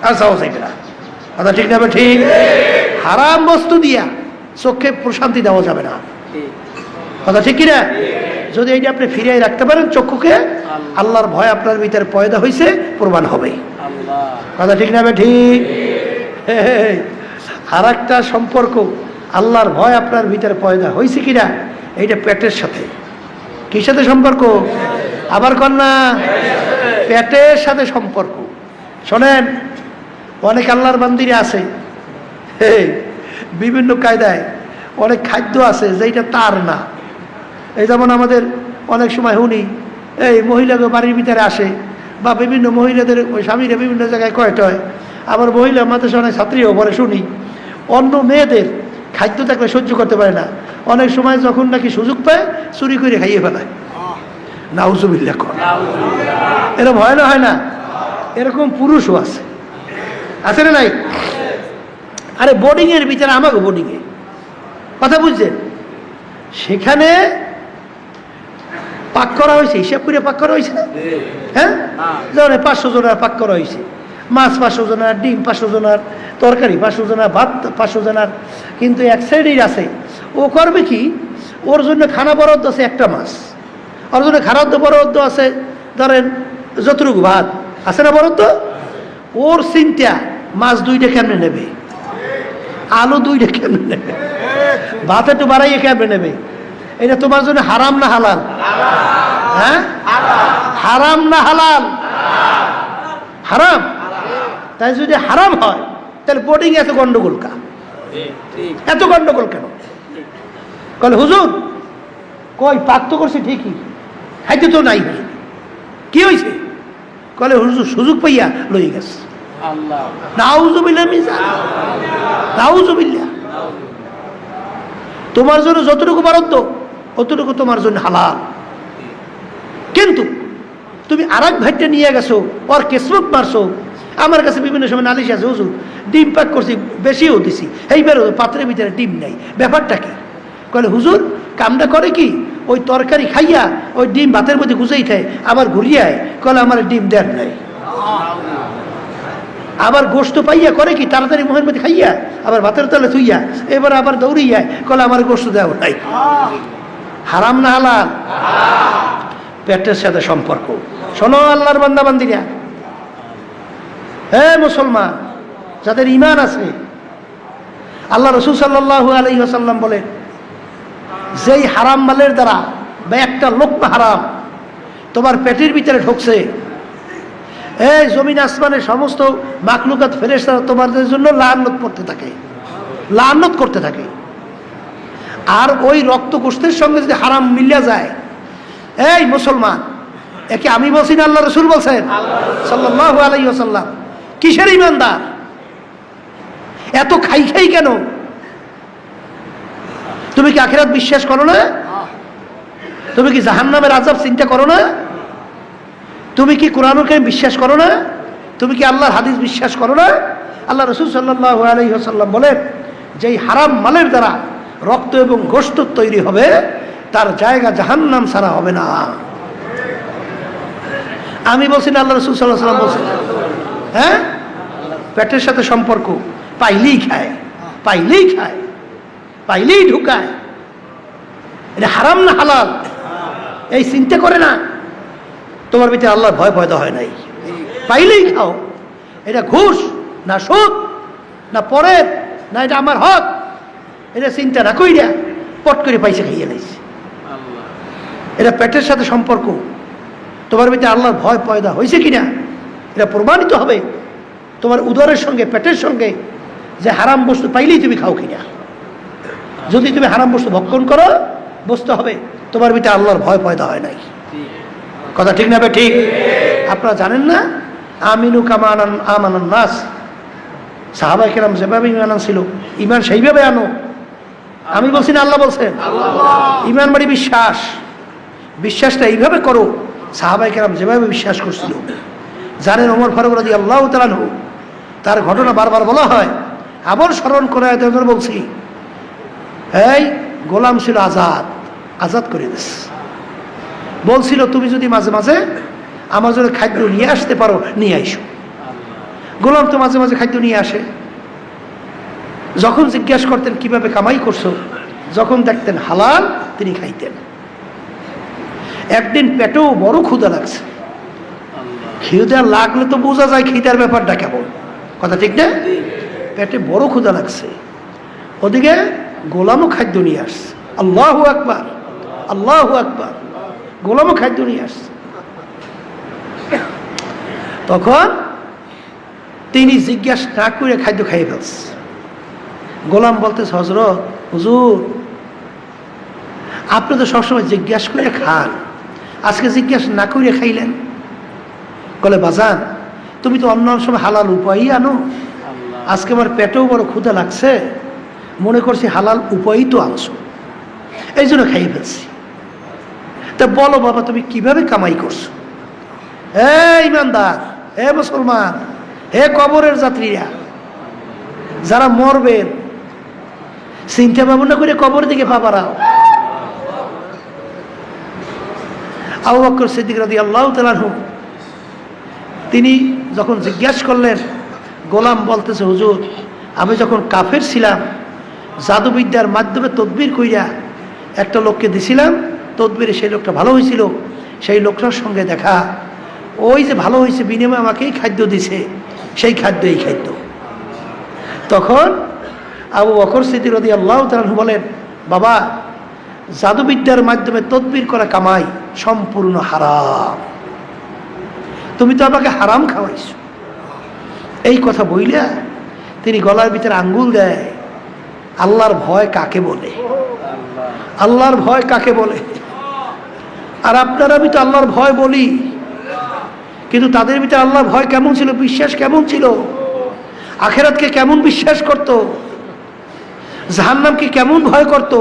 আর চাওয়া যাবে না। কথা ঠিক না? ঠিক। হারাম বস্তু দিয়া চোখে প্রশান্তি দেওয়া যাবে না। কথা ঠিক কিনা? যদি এইটা আপনি ফিরিয়ে রাখতে পারেন চক্ষুকে, আল্লাহর ভয় আপনার ভিতরে পয়দা হয়েছে প্রমাণ হবে। কথা ঠিক না? ঠিক। আর একটা সম্পর্ক, আল্লাহর ভয় আপনার ভিতরে পয়দা হয়েছে কিনা, এইটা পেটের সাথে। কি সাথে সম্পর্ক? আবার কন্যা, পেটের সাথে সম্পর্ক। শোনেন, অনেক আল্লাহর বান্দিরা আছে, বিভিন্ন কায়দায় অনেক খাদ্য আছে যেটা তার না। এই যেমন আমাদের অনেক সময় শুনি, এই মহিলাকে বাড়ির ভিতরে আসে, বা বিভিন্ন মহিলাদের ওই স্বামীরা বিভিন্ন জায়গায় কয়টা হয়, আবার মহিলা আমাদের অনেক ছাত্রীও পরে শুনি অন্য মেয়েদের খাদ্য থাকলে সহ্য করতে পারে না, অনেক সময় যখন নাকি সুযোগ পায় চুরি করে খাইয়ে ফেলায়। নাউজুবিল্লাহ। এরকম হয় না? হয় না? এরকম পুরুষও আছে, আছে না নাই? আরে বোর্ডিংয়ের ভিতরে, আমাকে বোর্ডিংয়ে কথা বুঝছেন, সেখানে পাক করা হয়েছে, হিসাব করে পাক করা হয়েছে না? হ্যাঁ, যেমন 500 জনের পাক করা হয়েছে, মাছ 500 জনের, ডিম 500 জনের, তরকারি 500 জনের, ভাত 500 জনের। কিন্তু এক সাইডেই আছে, ও করবে কি, ওর জন্য খানা বরাদ্দ আছে একটা মাছ, ওর জন্য খাদ্য বরাদ্দ আছে ধরেন যতটুকু ভাত আছে না বরাদ্দ, ওর চিন্তা মাছ 2টা কেমনে নেবে, আলু 2টা কেমনে নেবে, ভাত একটু বাড়াইয়ে কেমনে নেবে। এটা তোমার জন্য হারাম না হালাল? হ্যাঁ, হারাম না হালাল? হারাম। তাই যদি হারাম হয় তাহলে বোর্ডিং এত গন্ডগোল কা, এত গন্ডগোল কেন? কল হুজুর কই পাক তো করছে ঠিকই, খাইতে তো নাই, কি হয়েছে? কলে হুজুর সুযোগ পাইয়া লই গেছে। নাউজুবিল্লাহ মিজান, নাউজুবিল্লাহ। তোমার জন্য যতটুকু বরাদ্দ অতটুকু তোমার জন্য হালাল, কিন্তু তুমি আরেক ভাইটা নিয়ে গেছো, ওর কেসমত মারছো। আমার কাছে বিভিন্ন সময় নালিশ আছে, হুজুর ডিম পাক করছি, বেশিও দিছি, এইবার পাত্রের ভিতরে ডিম নাই, ব্যাপারটা কি? কলে হুজুর কামটা করে কি, ওই তরকারি খাইয়া ওই ডিম ভাতের মধ্যে গুছাই খায়, আবার ঘুরিয়ায় কলে আমার ডিম দেন নাই। আবার গোস্ত পাইয়া করে কি, তাড়াতাড়ি মুখের মধ্যে খাইয়া আবার ভাতের তলে থুইয়া এবার আবার দৌড়িয়া কলে আমার গোস্ত দেওয়া নাই। হারাম না হালাল? পেটের সাথে সম্পর্ক। শোনো আল্লাহর বান্দা বান্দিরা, হে মুসলমান যাদের ঈমান আছে, আল্লাহ রাসূল সাল্লাল্লাহু আলাইহি ওয়াসাল্লাম বলেন, যেই হারাম মালের দ্বারা বা একটা লোকমা হারাম তোমার পেটের ভিতরে ঢুকছে, এই জমিন আসমানের সমস্ত মাখলুকাত ফেরেশতারা তোমাদের জন্য লাআনত করতে থাকে, লাআনত করতে থাকে। আর ওই রক্ত গোশতের সঙ্গে যদি হারাম মিলিয়া যায়, এই মুসলমান, একে আমি বলছি না, আল্লাহ রাসূল বলছেন সাল্লাল্লাহু আলাইহি ওয়াসাল্লাম, কিসের ঈমানদার? এত খাই খাই কেন? তুমি কি আখিরাত বিশ্বাস করো না? তুমি কি জাহান্নামের আযাব চিন্তা করো না? তুমি কি কোরআনুল কারীম বিশ্বাস করো না? তুমি কি আল্লাহর হাদিস বিশ্বাস করো না? আল্লাহ রাসূল সাল্লাল্লাহু আলাইহি ওয়াসাল্লাম বলেন, যেই হারাম মালের দ্বারা রক্ত এবং গোশত তৈরি হবে, তার জায়গা জাহান্নাম ছাড়া হবে না। আমি বলছি না, আল্লাহ রাসূল সাল্লাল্লাহু আলাইহি ওয়াসাল্লাম বলছেন। হ্যাঁ, পেটের সাথে সম্পর্ক, পাইলেই খায়, পাইলেই খায়, পাইলেই ঢুকায়। এটা হারাম না হালাল এই চিন্তা করে না, তোমার ভিতরে আল্লাহর ভয় পয়দা হয় নাই, পাইলেই খাও। এটা ঘুষ না সুদ না পরের না এটা আমার হক, এটা চিন্তা না কইরা পট করে পয়সা খাইয়ে লাইছে। এটা পেটের সাথে সম্পর্ক, তোমার ভিতরে আল্লাহর ভয় পয়দা হয়েছে কিনা এটা প্রমাণিত হবে তোমার উদরের সঙ্গে, পেটের সঙ্গে, যে হারাম বস্তু পাইলেই তুমি খাও কিনা। যদি তুমি হারাম বস্তু ভক্ষণ করো, বুঝতে হবে তোমার ভিতরে আল্লাহর ভয় পয়দা হয় নাই। কথা ঠিক না? ঠিক। আপনারা জানেন না, আমিনু কামা আমানান নাস, সাহাবায়ে কেরাম যেভাবে ঈমান আনছিল, ঈমান সেইভাবে আনো। আমি বলছি না, আল্লাহ বলছেন। ঈমান মানে বিশ্বাস, বিশ্বাসটা এইভাবে করো সাহাবায়ে কেরাম যেভাবে বিশ্বাস করছিল। জানেন ওমর ফারুক রাদিয়াল্লাহু তাআলা আনহু তার ঘটনা বারবার বলা হয়, আবার স্মরণ করে বলছি। এই গোলাম ছিল আজাদ, আজাদ করে দিস। বলছিল তুমি যদি মাঝে মাঝে আমার জন্য খাদ্য নিয়ে আসতে পারো নিয়ে আইসো। গোলাম তো মাঝে মাঝে খাদ্য নিয়ে আসে। যখন জিজ্ঞাসা করতেন কিভাবে কামাই করছো, যখন দেখতেন হালাল তিনি খাইতেন। একদিন পেটেও বড় ক্ষুধা লাগছে। খিদা লাগলে তো বোঝা যায় খিদার ব্যাপারটা কেমন, কথা ঠিক না? পেটে বড় ক্ষুধা লাগছে, ওদিকে গোলামও খাদ্য নিয়ে আসছে। আল্লাহু আকবার, আল্লাহু আকবার। গোলামও খাদ্য নিয়ে আসছে। তখন তিনি জিজ্ঞাসা না করে খাদ্য খাইয়ে ফেলছে। গোলাম বলতেছে, হযরত, হুজুর, আপনি তো সবসময় জিজ্ঞাসা করে খান, আজকে জিজ্ঞাসা না করে খাইলেন। বলে, বাজান, তুমি তো অন্য সময় হালাল উপায়ই আনো, আজকে আমার পেটেও বড় ক্ষুধা লাগছে, মনে করছি হালাল উপায়ই তো আনছো, এই জন্য খাইয়ে ফেলছি। তা বলো বাবা, তুমি কিভাবে কামাই করছো? হে ইমানদার, হে মুসলমান, হে কবরের যাত্রীরা, যারা মরবেন, চিন্তা ভাবনা করে কবর দিকে পা বাড়াও। আবু বকর সিদ্দিক রাদিয়াল্লাহু তাআলা আনহু তিনি যখন জিজ্ঞাসা করলেন, গোলাম বলতেছে, হুজুর, আমি যখন কাফের ছিলাম, জাদুবিদ্যার মাধ্যমে তদবির কইরা একটা লোককে দিছিলাম, তদবিরে সেই লোকটা ভালো হয়েছিল, সেই লোকটার সঙ্গে দেখা, ওই যে ভালো হয়েছে বিনিময়ে আমাকেই খাদ্য দিছে, সেই খাদ্য এই খাদ্য। তখন আবু বকর সিদ্দিক রাদিয়াল্লাহু তাআলা আনহু বলেন, বাবা, জাদুবিদ্যার মাধ্যমে তদবির করা কামাই সম্পূর্ণ হারাম, তুমি তো আমাকে হারাম খাওয়াইছো। এই কথা বইলা তিনি গলার ভিতরে আঙ্গুল দেয়। আল্লাহর ভয় কাকে বলে? আল্লাহর ভয় কাকে বলে? আর আপনারা আমি তো আল্লাহর ভয় বলি, কিন্তু তাদের ভিতরে আল্লাহর ভয় কেমন ছিল, বিশ্বাস কেমন ছিল, আখিরাতকে কেমন বিশ্বাস করত, জাহান্নামকে কেমন ভয় করত,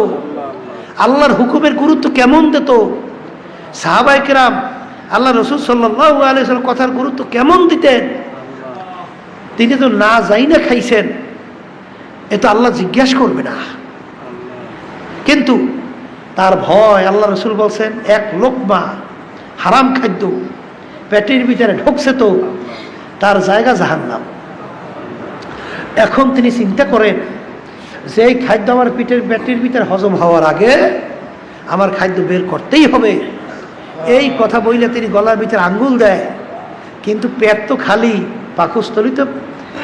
আল্লাহর হুকুমের গুরুত্ব কেমন দিত, সাহাবায়ে কেরাম আল্লাহ রাসূল সাল্লাল্লাহু আলাইহি ওয়াসাল্লাম কথার গুরুত্ব কেমন দিতেন। তিনি তো না যাই না খাইছেন, এ তো আল্লাহ জিজ্ঞাসা করবে না, কিন্তু তার ভয়, আল্লাহ রাসূল বলছেন, এক লোকমা হারাম খাদ্য পেটের ভিতরে ঢুকছে তো তার জায়গা জাহান্নাম। এখন তিনি চিন্তা করেন যে এই খাদ্য আমার পেটের ভিতরে হজম হওয়ার আগে আমার খাদ্য বের করতেই হবে। এই কথা বইলে তিনি গলার ভিতরে আঙ্গুল দেয়, কিন্তু পেট তো খালি, পাকস্থলী তো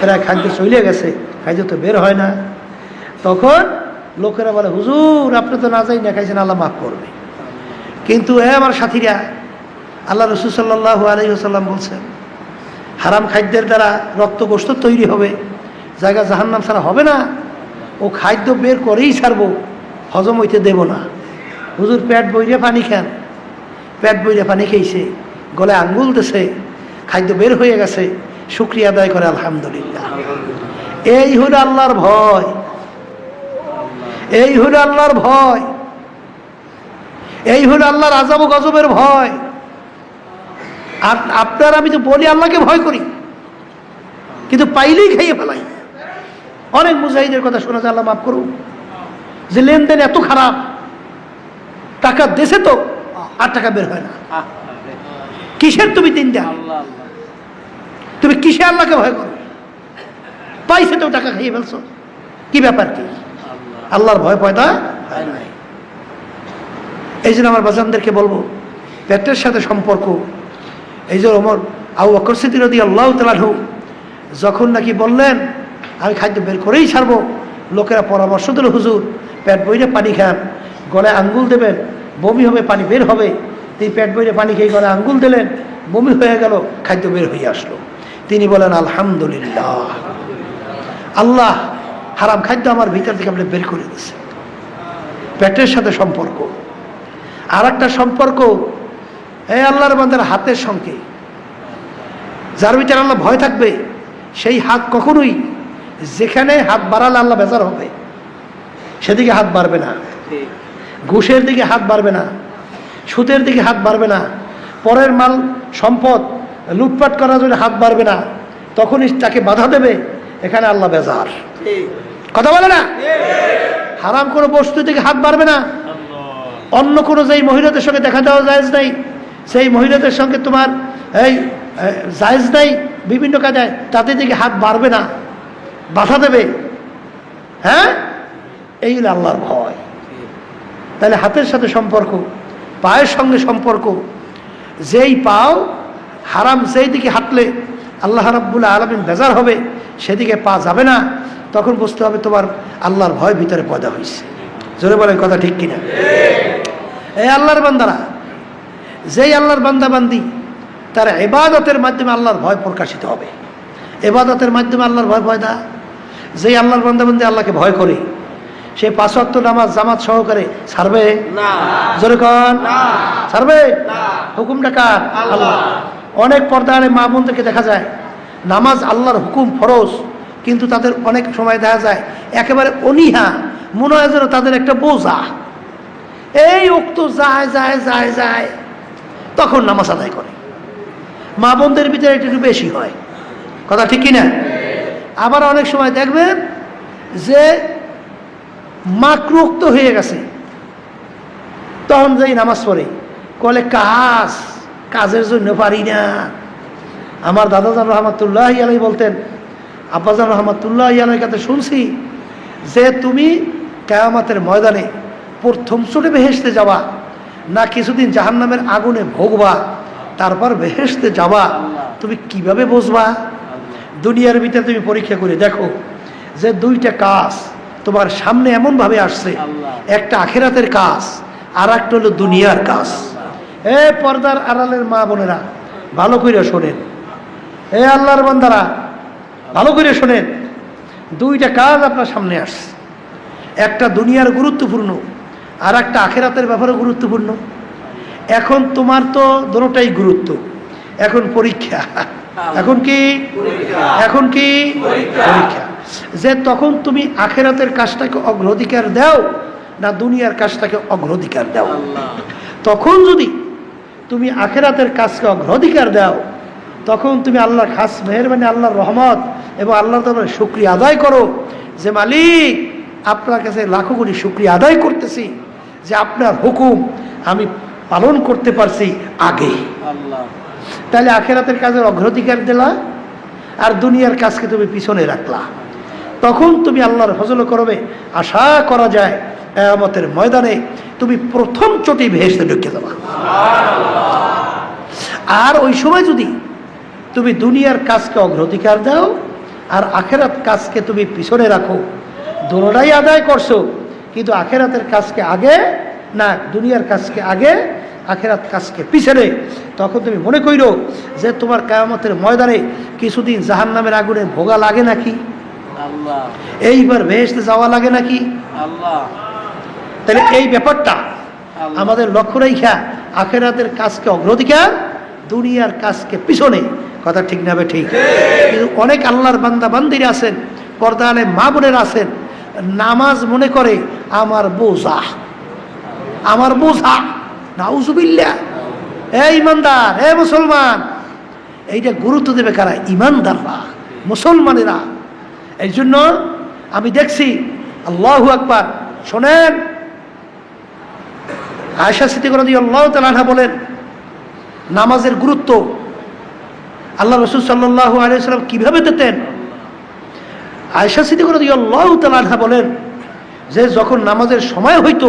প্রায় খাদ্য চলে গেছে, খাদ্য তো বের হয় না। তখন লোকেরা বলে, হুজুর, আপনি তো না যাই না খাইছেন, আল্লাহ মাফ করবে। কিন্তু আমার সাথীরা, আল্লাহ রাসূল সাল্লাল্লাহু আলাইহি ওয়াসাল্লাম বলছেন, হারাম খাদ্যের দ্বারা রক্ত গোশত তৈরি হবে, জায়গা জাহান্নাম ছাড়া হবে না, ও খাদ্য বের করেই ছাড়বো, হজম হইতে দেব না। হুজুর পেট বইরে পানি খান, পেট বইরে পানি খেয়েছে, গলায় আঙ্গুল দিছে, খাদ্য বের হয়ে গেছে, শুকরিয়া আদায় করে আলহামদুলিল্লাহ। এই হলো আল্লাহর ভয়, এই হলো আল্লাহর ভয়, এই হলো আল্লাহর আযাব ও গজবের ভয়। আর আপনার আমি তো বলি আল্লাহকে ভয় করি, কিন্তু পাইলেই খাইয়ে ফেলাই। অনেক মুজাহিদের কথা শোনা যায়, আল্লাহ মাফ করুক, যে লেনদেন এত খারাপ, টাকা দেশে তো আর টাকা বের হয় না। কিসের তুমি দিনদার? তুমি কিসে আল্লাহকে ভয় করো? পাইছে তো টাকা খাইয়ে ফেলছো, কি ব্যাপার কি? আল্লাহর ভয় পয়দা হয় নাই। এই জন্য আমার বাজানদেরকে বলবো, পেটের সাথে সম্পর্ক। এই যে আবু বকর সিদ্দিক রাদিয়াল্লাহু তাআলা আনহু যখন নাকি বললেন আমি খাদ্য বের করেই ছাড়বো, লোকেরা পরামর্শ দিল, হুজুর পেট বইরে পানি খান, গলায় আঙ্গুল দেবেন, বমি হবে, পানি বের হবে। তিনি পেট বইরে পানি খেয়ে গলায় আঙ্গুল দিলেন, বমি হয়ে গেল, খাদ্য বের হয়ে আসলো। তিনি বলেন, আলহামদুলিল্লাহ, আল্লাহ হারাম খাদ্য আমার ভিতর থেকে আপনি বের করে দিয়েছেন। পেটের সাথে সম্পর্ক। আর একটা সম্পর্ক, এই আল্লাহর বান্দার হাতের সঙ্গে, যার ভিতরে আল্লাহ ভয় থাকবে, সেই হাত কখনোই যেখানে হাত বাড়ালে আল্লাহ বেজার হবে সেদিকে হাত বাড়বে না, ঘুষের দিকে হাত বাড়বে না, সুদের দিকে হাত বাড়বে না, পরের মাল সম্পদ লুটপাট করার জন্য হাত বাড়বে না, তখনই তাকে বাধা দেবে, এখানে আল্লাহ বেজার। কথা বলে না? হারাম কোনো বস্তু থেকে হাত বাড়বে না। অন্য কোনো যেই মহিলাদের সঙ্গে দেখা দেওয়া জায়েজ নাই, সেই মহিলাদের সঙ্গে তোমার এই জায়েজ নাই বিভিন্ন কাজে, তাতে দিকে হাত বাড়বে না, বাধা দেবে। হ্যাঁ, এই হলো আল্লাহর ভয়। তাহলে হাতের সাথে সম্পর্ক, পায়ের সঙ্গে সম্পর্ক। যেই পাও হারাম যেই দিকে হাঁটলে আল্লাহ রাব্বুল আলামিন বেজার হবে, সেদিকে পা যাবে না। তখন বুঝতে হবে তোমার আল্লাহর ভয় ভিতরে পয়দা হয়েছে। জোরে বলেন কথা ঠিক কিনা? এই আল্লাহর বান্দারা, যেই আল্লাহর বান্দা বান্দি, তার ইবাদতের মাধ্যমে আল্লাহর ভয় প্রকাশিত হবে। ইবাদতের মাধ্যমে আল্লাহর ভয় পয়দা। যেই আল্লাহর বান্দা বান্দি আল্লাহকে ভয় করে, সে 5 ওয়াক্ত নামাজ জামাত সহকারে ছাড়বে না? জোরে কন, ছাড়বে? হুকুমটা কার? আল্লাহ। অনেক পর্দারে মা বোনদেরকে দেখা যায় নামাজ আল্লাহর হুকুম ফরজ, কিন্তু তাদের অনেক সময় দেখা যায় একেবারে অনীহা, মনে হয় যেন তাদের একটা বোঝা। এই ওক্ত যায় যায় যায় যায়, তখন নামাজ আদায় করে। মা বোনদের ভিতরে একটু বেশি হয়। কথা ঠিক কিনা? আবার অনেক সময় দেখবেন যে মাকরুক্ত হয়ে গেছে, তখন যেই নামাজ পড়ে কলে কাজের জন্য পারি না। আমার দাদাজান রহমাতুল্লাহ আলাই বলতেন, আব্বাজান রহমাতুল্লাহ আলাই কাছে শুনছি যে তুমি কিয়ামতের ময়দানে প্রথম চোটে বেহেশতে যাবা না কিছুদিন জাহান্নামের আগুনে ভোগবা, তারপর বেহেশতে যাবা, তুমি কিভাবে বুঝবা? দুনিয়ার ভিতরে তুমি পরীক্ষা করে দেখো যে 2টা কাজ তোমার সামনে এমনভাবে আসছে, একটা আখিরাতের কাজ আর একটা হলো দুনিয়ার কাজ। এ পর্দার আড়ালের মা বোনেরা ভালো করে শোনেন, এ আল্লাহর বান্দারা ভালো করে শোনেন, 2টা কাজ আপনার সামনে আসছে। একটা দুনিয়ার গুরুত্বপূর্ণ, আর একটা আখিরাতের ব্যাপারে গুরুত্বপূর্ণ। এখন তোমার তো দুটোটাই গুরুত্ব। এখন পরীক্ষা, এখন কি এখন কি পরীক্ষা, যে তখন তুমি আখিরাতের কাজটাকে অগ্রাধিকার দাও না দুনিয়ার কাজটাকে অগ্রাধিকার দাও। তখন যদি তুমি আখিরাতের কাজকে অগ্রাধিকার দাও, তখন তুমি আল্লাহর খাস মেহেরবানি, আল্লাহর রহমত এবং আল্লাহর দরবারে শুকরিয়া আদায় করো যে মালিক, আপনার কাছে লাখো কোটি শুকরিয়া আদায় করতেছি যে আপনার হুকুম আমি পালন করতে পারছি আগে। তাহলে আখিরাতের কাজের অগ্রাধিকার দিলা আর দুনিয়ার কাজকে তুমি পিছনে রাখলা। তখন তুমি আল্লাহর ফজল করবে, আশা করা যায় কিয়ামতের ময়দানে তুমি প্রথম চটি ভেসতে ঢুকে যাবা। আর ওই সময় যদি তুমি দুনিয়ার কাজকে অগ্রাধিকার দাও আর আখিরাত কাজকে তুমি পিছনে রাখো, দুটোটাই আদায় করছো, কিন্তু আখিরাতের কাজকে আগে না দুনিয়ার কাজকে আগে, আখিরাত কাজকে পিছনে, তখন তুমি মনে কইরো যে তোমার কিয়ামতের ময়দানে কিছুদিন জাহান্নামের আগুনে ভোগা লাগে নাকি, এইবার বেহেশতে যাওয়া লাগে নাকি। তাহলে এই ব্যাপারটা আমাদের লক্ষ্য রাখা আখিরাতের কাজকে অগ্রাধিকার, দুনিয়ার কাজকে পিছনে। কথা ঠিক না? ঠিক। কিন্তু অনেক আল্লাহর বান্দা বান্দিরা আছেন, পর্দা আলে মা বোনেরা আছেন, নামাজ মনে করে আমার বোঝা, আমার বোঝা। নাউজুবিল্লাহ। এই ইমানদার, এ মুসলমান, এইটা গুরুত্ব দেবে কারা? ইমানদাররা, মুসলমানেরা। এই জন্য আমি দেখছি, আল্লাহু আকবার, শোনেন, আয়েশা সিদ্দিকা রাদিয়াল্লাহু তাআলা আনহা বলেন নামাজের গুরুত্ব আল্লাহ রাসূল সাল্লাল্লাহু আলাইহি ওয়াসাল্লাম কিভাবে দিতেন। আয়েশা সিদ্দিকা রাদিয়াল্লাহু তাআলা আনহা বলেন যে যখন নামাজের সময় হইতো,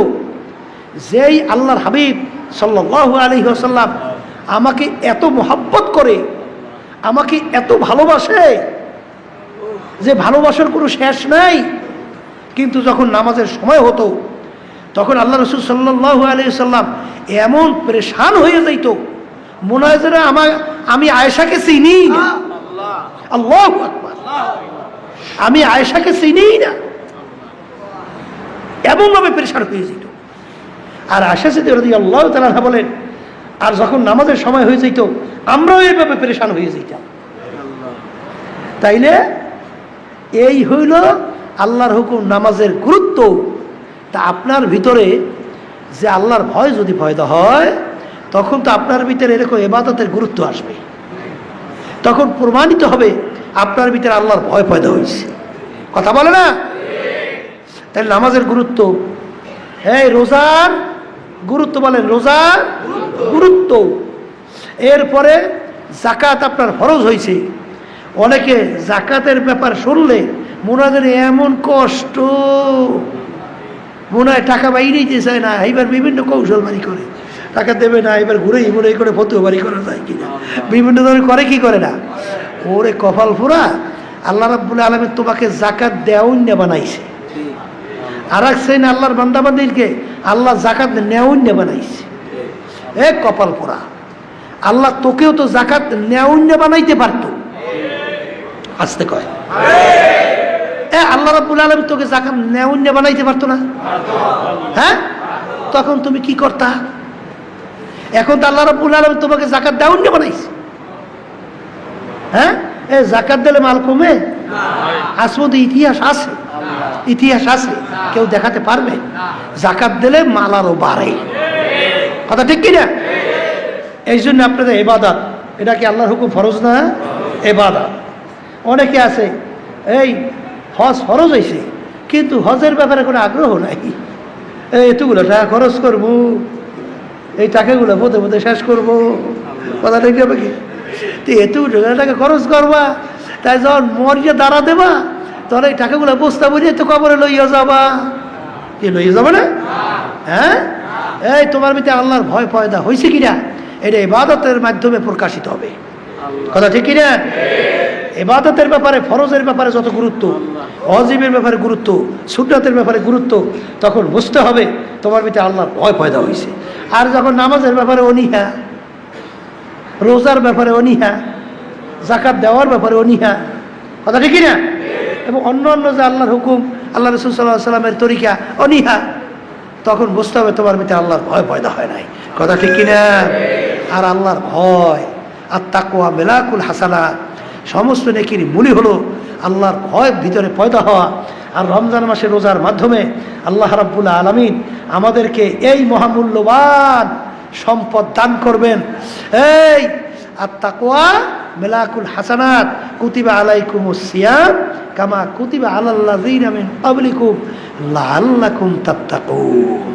যেই আল্লাহর হাবিব সাল্লাল্লাহু আলাইহি ওয়াসাল্লাম আমাকে এত মহব্বত করে, আমাকে এত ভালোবাসে যে ভালোবাসার কোনো শেষ নাই, কিন্তু যখন নামাজের সময় হতো তখন আল্লাহ রাসূল সাল্লাল্লাহু আলাইহি ওয়াসাল্লাম এমন পরেশান হয়ে যাইত, মনে হয় যেন আমি আয়েশাকে চিনি না। আল্লাহু আকবার, আমি আয়েশাকে চিনি না, এমনভাবে পরেশান হয়ে যেত। আর আয়েশা সিদ্দিকা রাদিয়াল্লাহু তাআলা আনহা বলেন, আর যখন নামাজের সময় হয়ে যেত আমরাও এইভাবে পরেশান হয়ে যেতাম। তাইলে এই হইল আল্লাহর হুকুম, নামাজের গুরুত্ব। তা আপনার ভিতরে যে আল্লাহর ভয় যদি পয়দা হয়, তখন তো আপনার ভিতরে এরকম ইবাদতের গুরুত্ব আসবে। তখন প্রমাণিত হবে আপনার ভিতরে আল্লাহর ভয় পয়দা হয়েছে। কথা বলে না? তাহলে নামাজের গুরুত্ব, এই রোজার গুরুত্ব বলেন, রোজার গুরুত্ব। এরপরে জাকাত আপনার ফরজ হয়েছে। অনেকে জাকাতের ব্যাপার শুনলে মনে হয় এমন কষ্ট, মনে হয় টাকা বাইরে দিতে চায় না, এবার বিভিন্ন কৌশল বাড়ি করে, টাকা দেবে না, এবার ঘুরেই ঘুরেই করে ফতুয়া বাড়ি করা যায় কিনা, বিভিন্ন ধরনের করে, কি করে না। ওরে কপাল ফোরা, আল্লাহ রাব্বুল আলামিন তোমাকে জাকাত দেওয়ান্য বানাইছে। আর এক শ্রেণী আল্লাহর বান্দাবান্দিকে আল্লাহ জাকাত নেওয়ান্য বানাইছে। এ কপাল পোড়া, আল্লাহ তোকেও তো জাকাত নেওয়ান্য বানাইতে পারতো। আসতে কয়, আল্লাহ রাব্বুল আলামিন তোকে জাকাত নেওয়ান্য বানাইতে পারতো না? হ্যাঁ, তখন তুমি কি করতা? এখন তো আল্লাহ রাব্বুল আলামিন তোমাকে জাকাত দেওয়ান্য বানাইছে। হ্যাঁ, এ জাকাত দিলে মাল কমে? আসলে ইতিহাস আছে, ইতিহাস আছে, কেউ দেখাতে পারবে? জাকাত দিলে মাল আরো বাড়ে। কথা ঠিক কিনা? এই জন্য আপনাদের ইবাদত, এটা কি আল্লাহর হুকুম ফরজ না? ইবাদত। অনেকে আছে এই হজ ফরজ হয়েছে কিন্তু হজের ব্যাপারে কোনো আগ্রহ নাই। এই এতগুলো টাকা খরচ করবো, এই টাকাগুলো পথে পথে শেষ করবো, কথা ঠিক হবে কি? তো এতগুলো টাকা খরচ করবা, তাই যখন মরিয়া দাঁড়া দেবা তখন এই টাকাগুলো বস্তা বলিয়ে তো কবরে লইয়া যাবা। কি লইয়া যাবে না? হ্যাঁ, এই তোমার ভিতরে আল্লাহর ভয় পয়দা হয়েছে কিনা, এটা ইবাদতের মাধ্যমে প্রকাশিত হবে। কথা ঠিক কিনা? ইবাদতের ব্যাপারে, ফরজের ব্যাপারে যত গুরুত্ব, ওয়াজিবের ব্যাপারে গুরুত্ব, সুন্নাতের ব্যাপারে গুরুত্ব, তখন বুঝতে হবে তোমার ভিতরে আল্লাহর ভয় পয়দা হয়েছে। আর যখন নামাজের ব্যাপারে অনীহা, রোজার ব্যাপারে অনীহা, জাকাত দেওয়ার ব্যাপারে অনীহা, কথা ঠিক কিনা, এবং অন্য অন্য যে আল্লাহর হুকুম, আল্লাহ রাসূল সাল্লাল্লাহু আলাইহি সাল্লামের তরিকা অনীহা, তখন বুঝতে হবে তোমার ভিতরে আল্লাহর ভয় পয়দা হয় নাই। কথা ঠিক কিনা? আর আল্লাহর ভয় আর তাকওয়া মিলাকুল হাসানাত, সমস্ত নেকির মূলই হলো আল্লাহর ভয় ভিতরে পয়দা হওয়া। আর রমজান মাসে রোজার মাধ্যমে আল্লাহ রাব্বুল আলামিন আমাদেরকে এই মহামূল্যবান সম্পদ দান করবেন। এই আর তাকওয়া মিলাকুল হাসানাত, কুতিবা আলাইকুমুস সিয়াম কামা কুতিবা আলাল্লাযিনা মিন ক্বাবলিকুম লাআল্লাকুম তাত্তাকুন।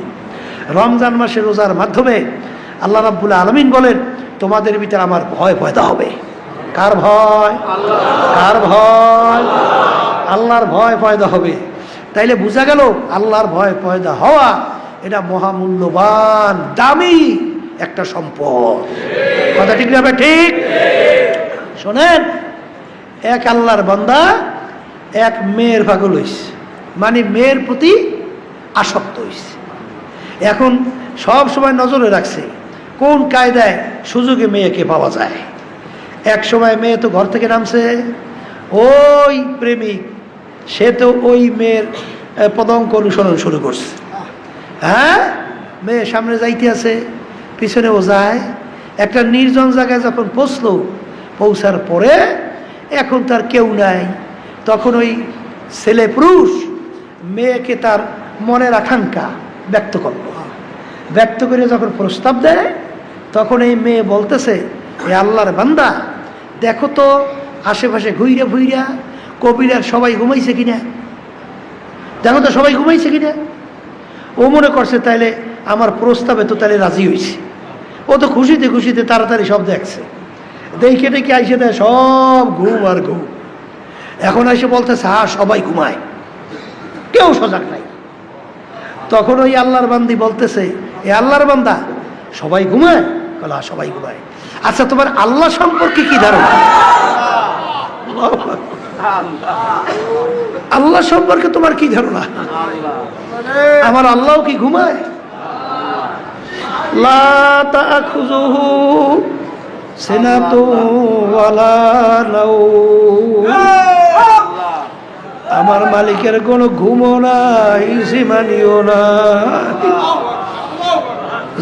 রমজান মাসে রোজার মাধ্যমে আল্লাহ রাব্বুল আলামিন বলেন তোমাদের ভিতরে আমার ভয় পয়দা হবে। কার ভয়? কার ভয়? আল্লাহর ভয় পয়দা হবে। তাইলে বোঝা গেল আল্লাহর ভয় পয়দা হওয়া এটা মহামূল্যবান দামি একটা সম্পদ। কথা ঠিক না? ঠিক। শোনেন, এক আল্লাহর বান্দা এক মেয়ের পাগল হইছে, মানে মেয়ের প্রতি আসক্ত হইছে। এখন সব সময় নজরে রাখছে কোন কায়দায় সুযোগে মেয়েকে পাওয়া যায়। এক সময় মেয়ে তো ঘর থেকে নামছে, ওই প্রেমিক সে তো ওই মেয়ের পদঙ্ক অনুসরণ শুরু করছে। হ্যাঁ, মেয়ে সামনে যাইতে আছে, পিছনে ও যায়। একটা নির্জন জায়গায় যখন পৌঁছলো, পৌঁছার পরে এখন তার কেউ নাই, তখন ওই ছেলে পুরুষ মেয়েকে তার মনের আকাঙ্ক্ষা ব্যক্ত করলো। ব্যক্ত করে যখন প্রস্তাব দেয়, তখন এই মেয়ে বলতেছে, এ আল্লাহর বান্দা, দেখো তো আশেপাশে ঘুইরা ঘুইরা কবিরার সবাই ঘুমাইছে কিনা, দেখো তো সবাই ঘুমাইছে কিনা। ও মনে করছে তাইলে আমার প্রস্তাবে তো তাহলে রাজি হয়েছে। ও তো খুশিতে খুশিতে তাড়াতাড়ি সব দেখছে, দেখে দেখে আইসে দেয় সব ঘুম আর ঘুম। এখন এসে বলতেছে হ্যাঁ সবাই ঘুমায়, কেউ সজাগ নাই। তখন ওই আল্লাহর বান্দি বলতেছে, এ আল্লাহর বান্দা, সবাই ঘুমায়? বলে হ্যাঁ সবাই ঘুমায়। আচ্ছা তোমার আল্লাহ সম্পর্কে কি ধারণা? আল্লাহ সম্পর্কে তোমার কি ধারণা? আমার আল্লাহ কি ঘুমায়? লা তাখুযুহু সিনাতুন ওয়ালা নাওম। আমার মালিকের কোনো ঘুমও নাই, সীমানিও নাই।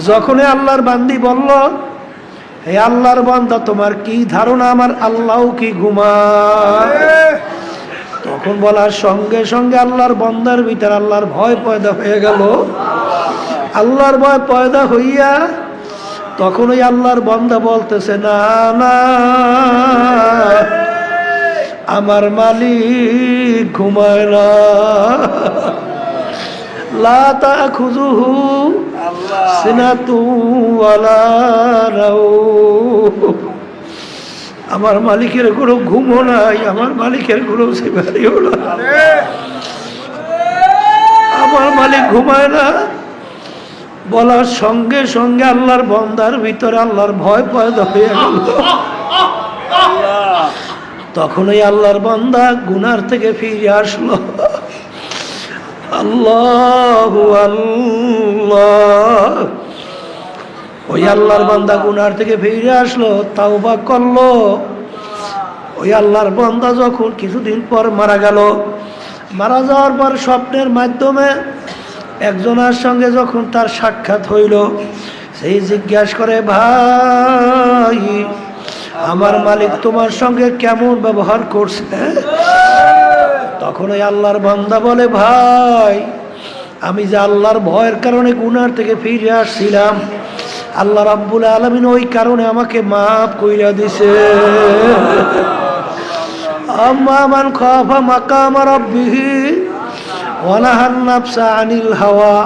যখনই আল্লাহর বান্দি বলল, হে আল্লাহর বান্দা তোমার কি ধারণা আমার আল্লাহ কি ঘুমায়, তখন বলার সঙ্গে সঙ্গে আল্লাহর বান্দার ভিতরে আল্লাহর ভয় পয়দা হয়ে গেল। আল্লাহর ভয় পয়দা হইয়া তখন ওই আল্লাহর বান্দা বলতেছে, না না, আমার মালিক ঘুমায় না। লা তাখুযুহু সিনাতু ওয়ালা নাওম। আমার মালিকের কোনো ঘুমও নাই, আমার মালিকের কোনো সিমারিও নাই, আমার মালিক ঘুমায় না। বলার সঙ্গে সঙ্গে আল্লাহর বান্দার ভিতরে আল্লাহর ভয় পয়দা হয়ে গেল। তখনই আল্লাহর বান্দা গুনার থেকে ফিরে আসলো। আল্লাহু আল্লাহ। ওই আল্লাহর বান্দা গুনার থেকে ফিরে আসলো, তাওবা করলো। ওই আল্লাহর বান্দা যখন কিছুদিন পর মারা গেল, মারা যাওয়ার পর স্বপ্নের মাধ্যমে একজনের সঙ্গে যখন তার সাক্ষাৎ হইল, সেই জিজ্ঞাসা করে, ভাই আমার মালিক তোমার সঙ্গে কেমন ব্যবহার করছে? তখন ওই আল্লাহর বান্দা বলে, ভাই আমি যে আল্লাহর ভয়ের কারণে গুনার থেকে ফিরে আসছিলাম, আল্লাহ রাব্বুল আলামিন ওই কারণে আমাকে মাফ কইরা দিছে। আম্মা মান খাফা মাকাম রাব্বিহি ওয়া নাহান নাফসা আনিল হাওয়া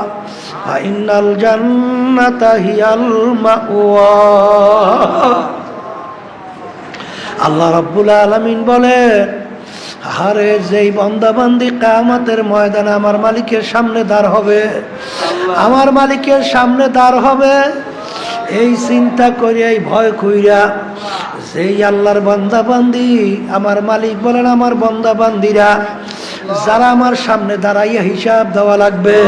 ফা ইন্নাল জান্নাতা হিয়াল মাওয়া। আল্লাহ রাব্বুল আলামিন বলেন, আরে যেই বান্দা বান্দি কিয়ামতের ময়দানে আমার মালিকের সামনে দাঁড় হবে, আমার মালিকের সামনে দাঁড় হবে, এই চিন্তা করে এই ভয় কইরা যেই আল্লাহর বান্দা বান্দি, আমার মালিক বলেন আমার বান্দা বান্দিরা যারা আমার সামনে দাঁড়াইয়া হিসাব দেওয়া লাগবে,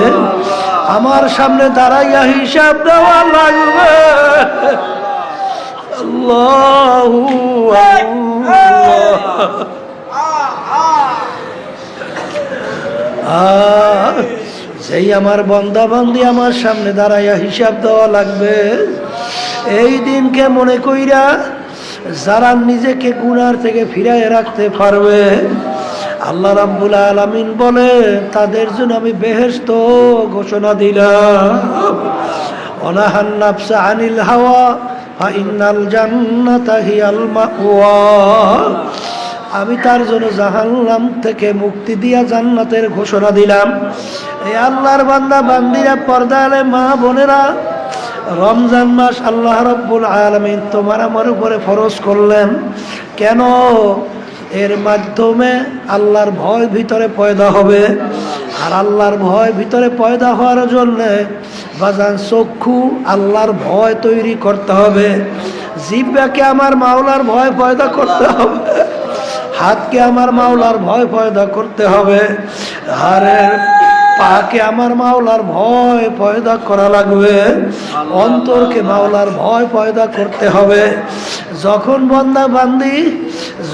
আমার সামনে দাঁড়াইয়া হিসাব দেওয়া লাগবে। আল্লাহু আল্লাহ। যেই আমার বান্দা বান্দি আমার সামনে দাঁড়াইয়া হিসাব দেওয়া লাগবে, এই দিনকে মনে কইরা যারা নিজেকে গুনার থেকে ফিরায় রাখতে পারবে, আল্লাহ রাব্বুল আলামিন বলে তাদের জন্য আমি বেহেশত ঘোষণা দিলাম। অনাহান নাফসা আনিল হাওয়া ফা ইন্নাল জান্নাতা হিয়াল মাওয়া। আমি তার জন্য জাহান্নাম থেকে মুক্তি দিয়া জান্নাতের ঘোষণা দিলাম। এই আল্লাহর বান্দা বান্দিরা, পর্দালে মা বোনেরা, রমজান মাস আল্লাহ রাব্বুল আলামিন তোমার আমার উপরে ফরজ করলেন কেন? এর মাধ্যমে আল্লাহর ভয় ভিতরে পয়দা হবে। আর আল্লাহর ভয় ভিতরে পয়দা হওয়ার জন্য বাজান চক্ষু আল্লাহর ভয় তৈরি করতে হবে, জিহ্বাকে আমার মাওলার ভয় পয়দা করতে হবে, হাতকে আমার মাওলার ভয় পয়দা করতে হবে, আর পাকে আমার মাওলার ভয় পয়দা করা লাগবে, অন্তরকে মাওলার ভয় পয়দা করতে হবে। যখন বান্দা বান্দি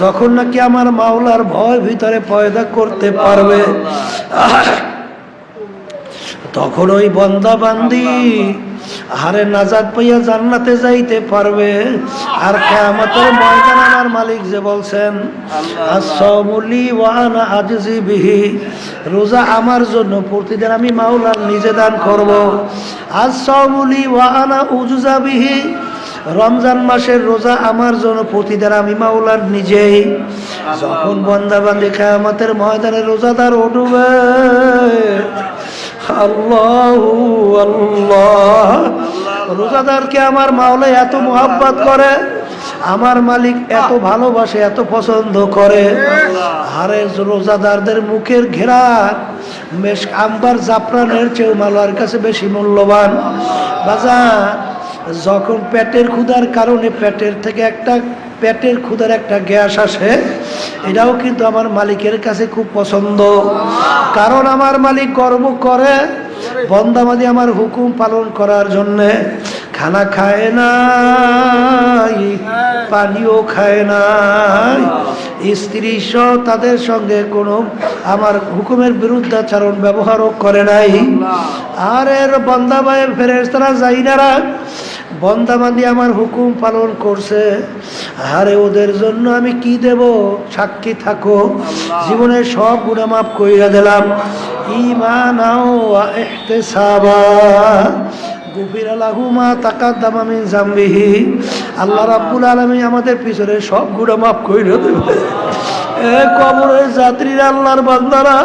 যখন নাকি আমার মাওলার ভয় ভিতরে পয়দা করতে পারবে, তখন ওই বান্দা বান্দি আরে নাজাত পাইয়া জান্নাতে যাইতে পারবে। আর কিয়ামতের ময়দানে আমার মালিক যে বলছেন, আস-সাওমু লি ওয়া আনা আজজি বিহি, রোজা আমার জন্য, প্রতিদিন আমি মাওলার নিজে দান করব। আস-সাওমু লি ওয়া আনা উজজা বিহি, রমজান মাসের রোজা আমার জন্য, প্রতিদিন আমি মাওলার নিজেই। যখন বান্দা বান্দি কিয়ামতের ময়দানে রোজাদার উঠবে, আল্লাহু আল্লাহ। রোজাদারকে আমার মাওলা এত মোহাব্বত করে, আমার মালিক এত ভালোবাসে, এত পছন্দ করে। আরে রোজাদারদের মুখের ঘেরান মেশক আম্বার জাফরানের চেয়েও মাওলার কাছে বেশি মূল্যবান। বাজার যখন পেটের ক্ষুধার কারণে পেটের ক্ষুধার একটা গ্যাস আসে, এটাও কিন্তু আমার মালিকের কাছে খুব পছন্দ। কারণ আমার মালিক গর্ব করে বান্দাবান্দি আমার হুকুম পালন করার জন্যে খানা খায় নাই, পানিও খায় নাই, স্ত্রী সহ তাদের সঙ্গে কোনো আমার হুকুমের বিরুদ্ধাচরণ ব্যবহারও করে নাই। আর এর বান্দা ভাইয়ের ফেরেশতারা যাইনারা বান্দাবান্দি আমার হুকুম পালন করছে, আরে ওদের জন্য আমি কি দেব? সাক্ষী থাকো, জীবনের সব গুনাহ মাফ কইরা দিলাম। ঈমানাও ওয়া ইহতিসাবা গুফিরা লাহু মা তাকাদ্দামা মিন যামবিহি। আল্লাহ রাব্বুল আলামিন আমাদের পিছনে সব গুনাহ মাফ কইরা দেবে। এ কবরের যাত্রীরা, আল্লাহর বান্দারা,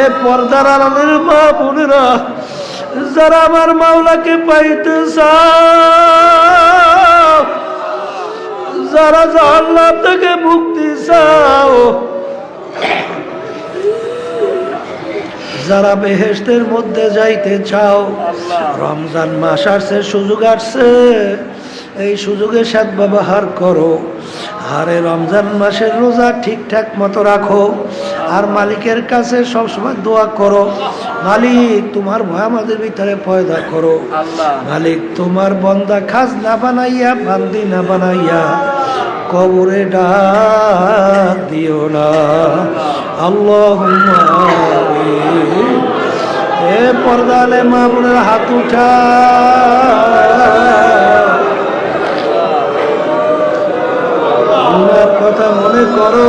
এ পর্দার আড়ালের মা বোনেরা, যারা আমার মাওলাকে পাইতে চাও, যারা জাহান্নাম থেকে মুক্তি চাও, যারা বেহেশতের মধ্যে যাইতে চাও, রমজান মাস আসছে, সুযোগ আসছে, এই সুযোগে সদ্ব্যবহার করো। আরে রমজান মাসের রোজা ঠিকঠাক মতো রাখো, আর মালিকের কাছে সবসময় দোয়া করো, মালিক তোমার ভয় আমাদের ভিতরে পয়দা করো। মালিক তোমার বন্দা খাস না বানাইয়া, বান্দি না বানাইয়া কবরে ডাক দিও না। আল্লাহুম্মা আমিন। এ পর্দালে মা বোনের হাত উঠা, কথা মনে করো।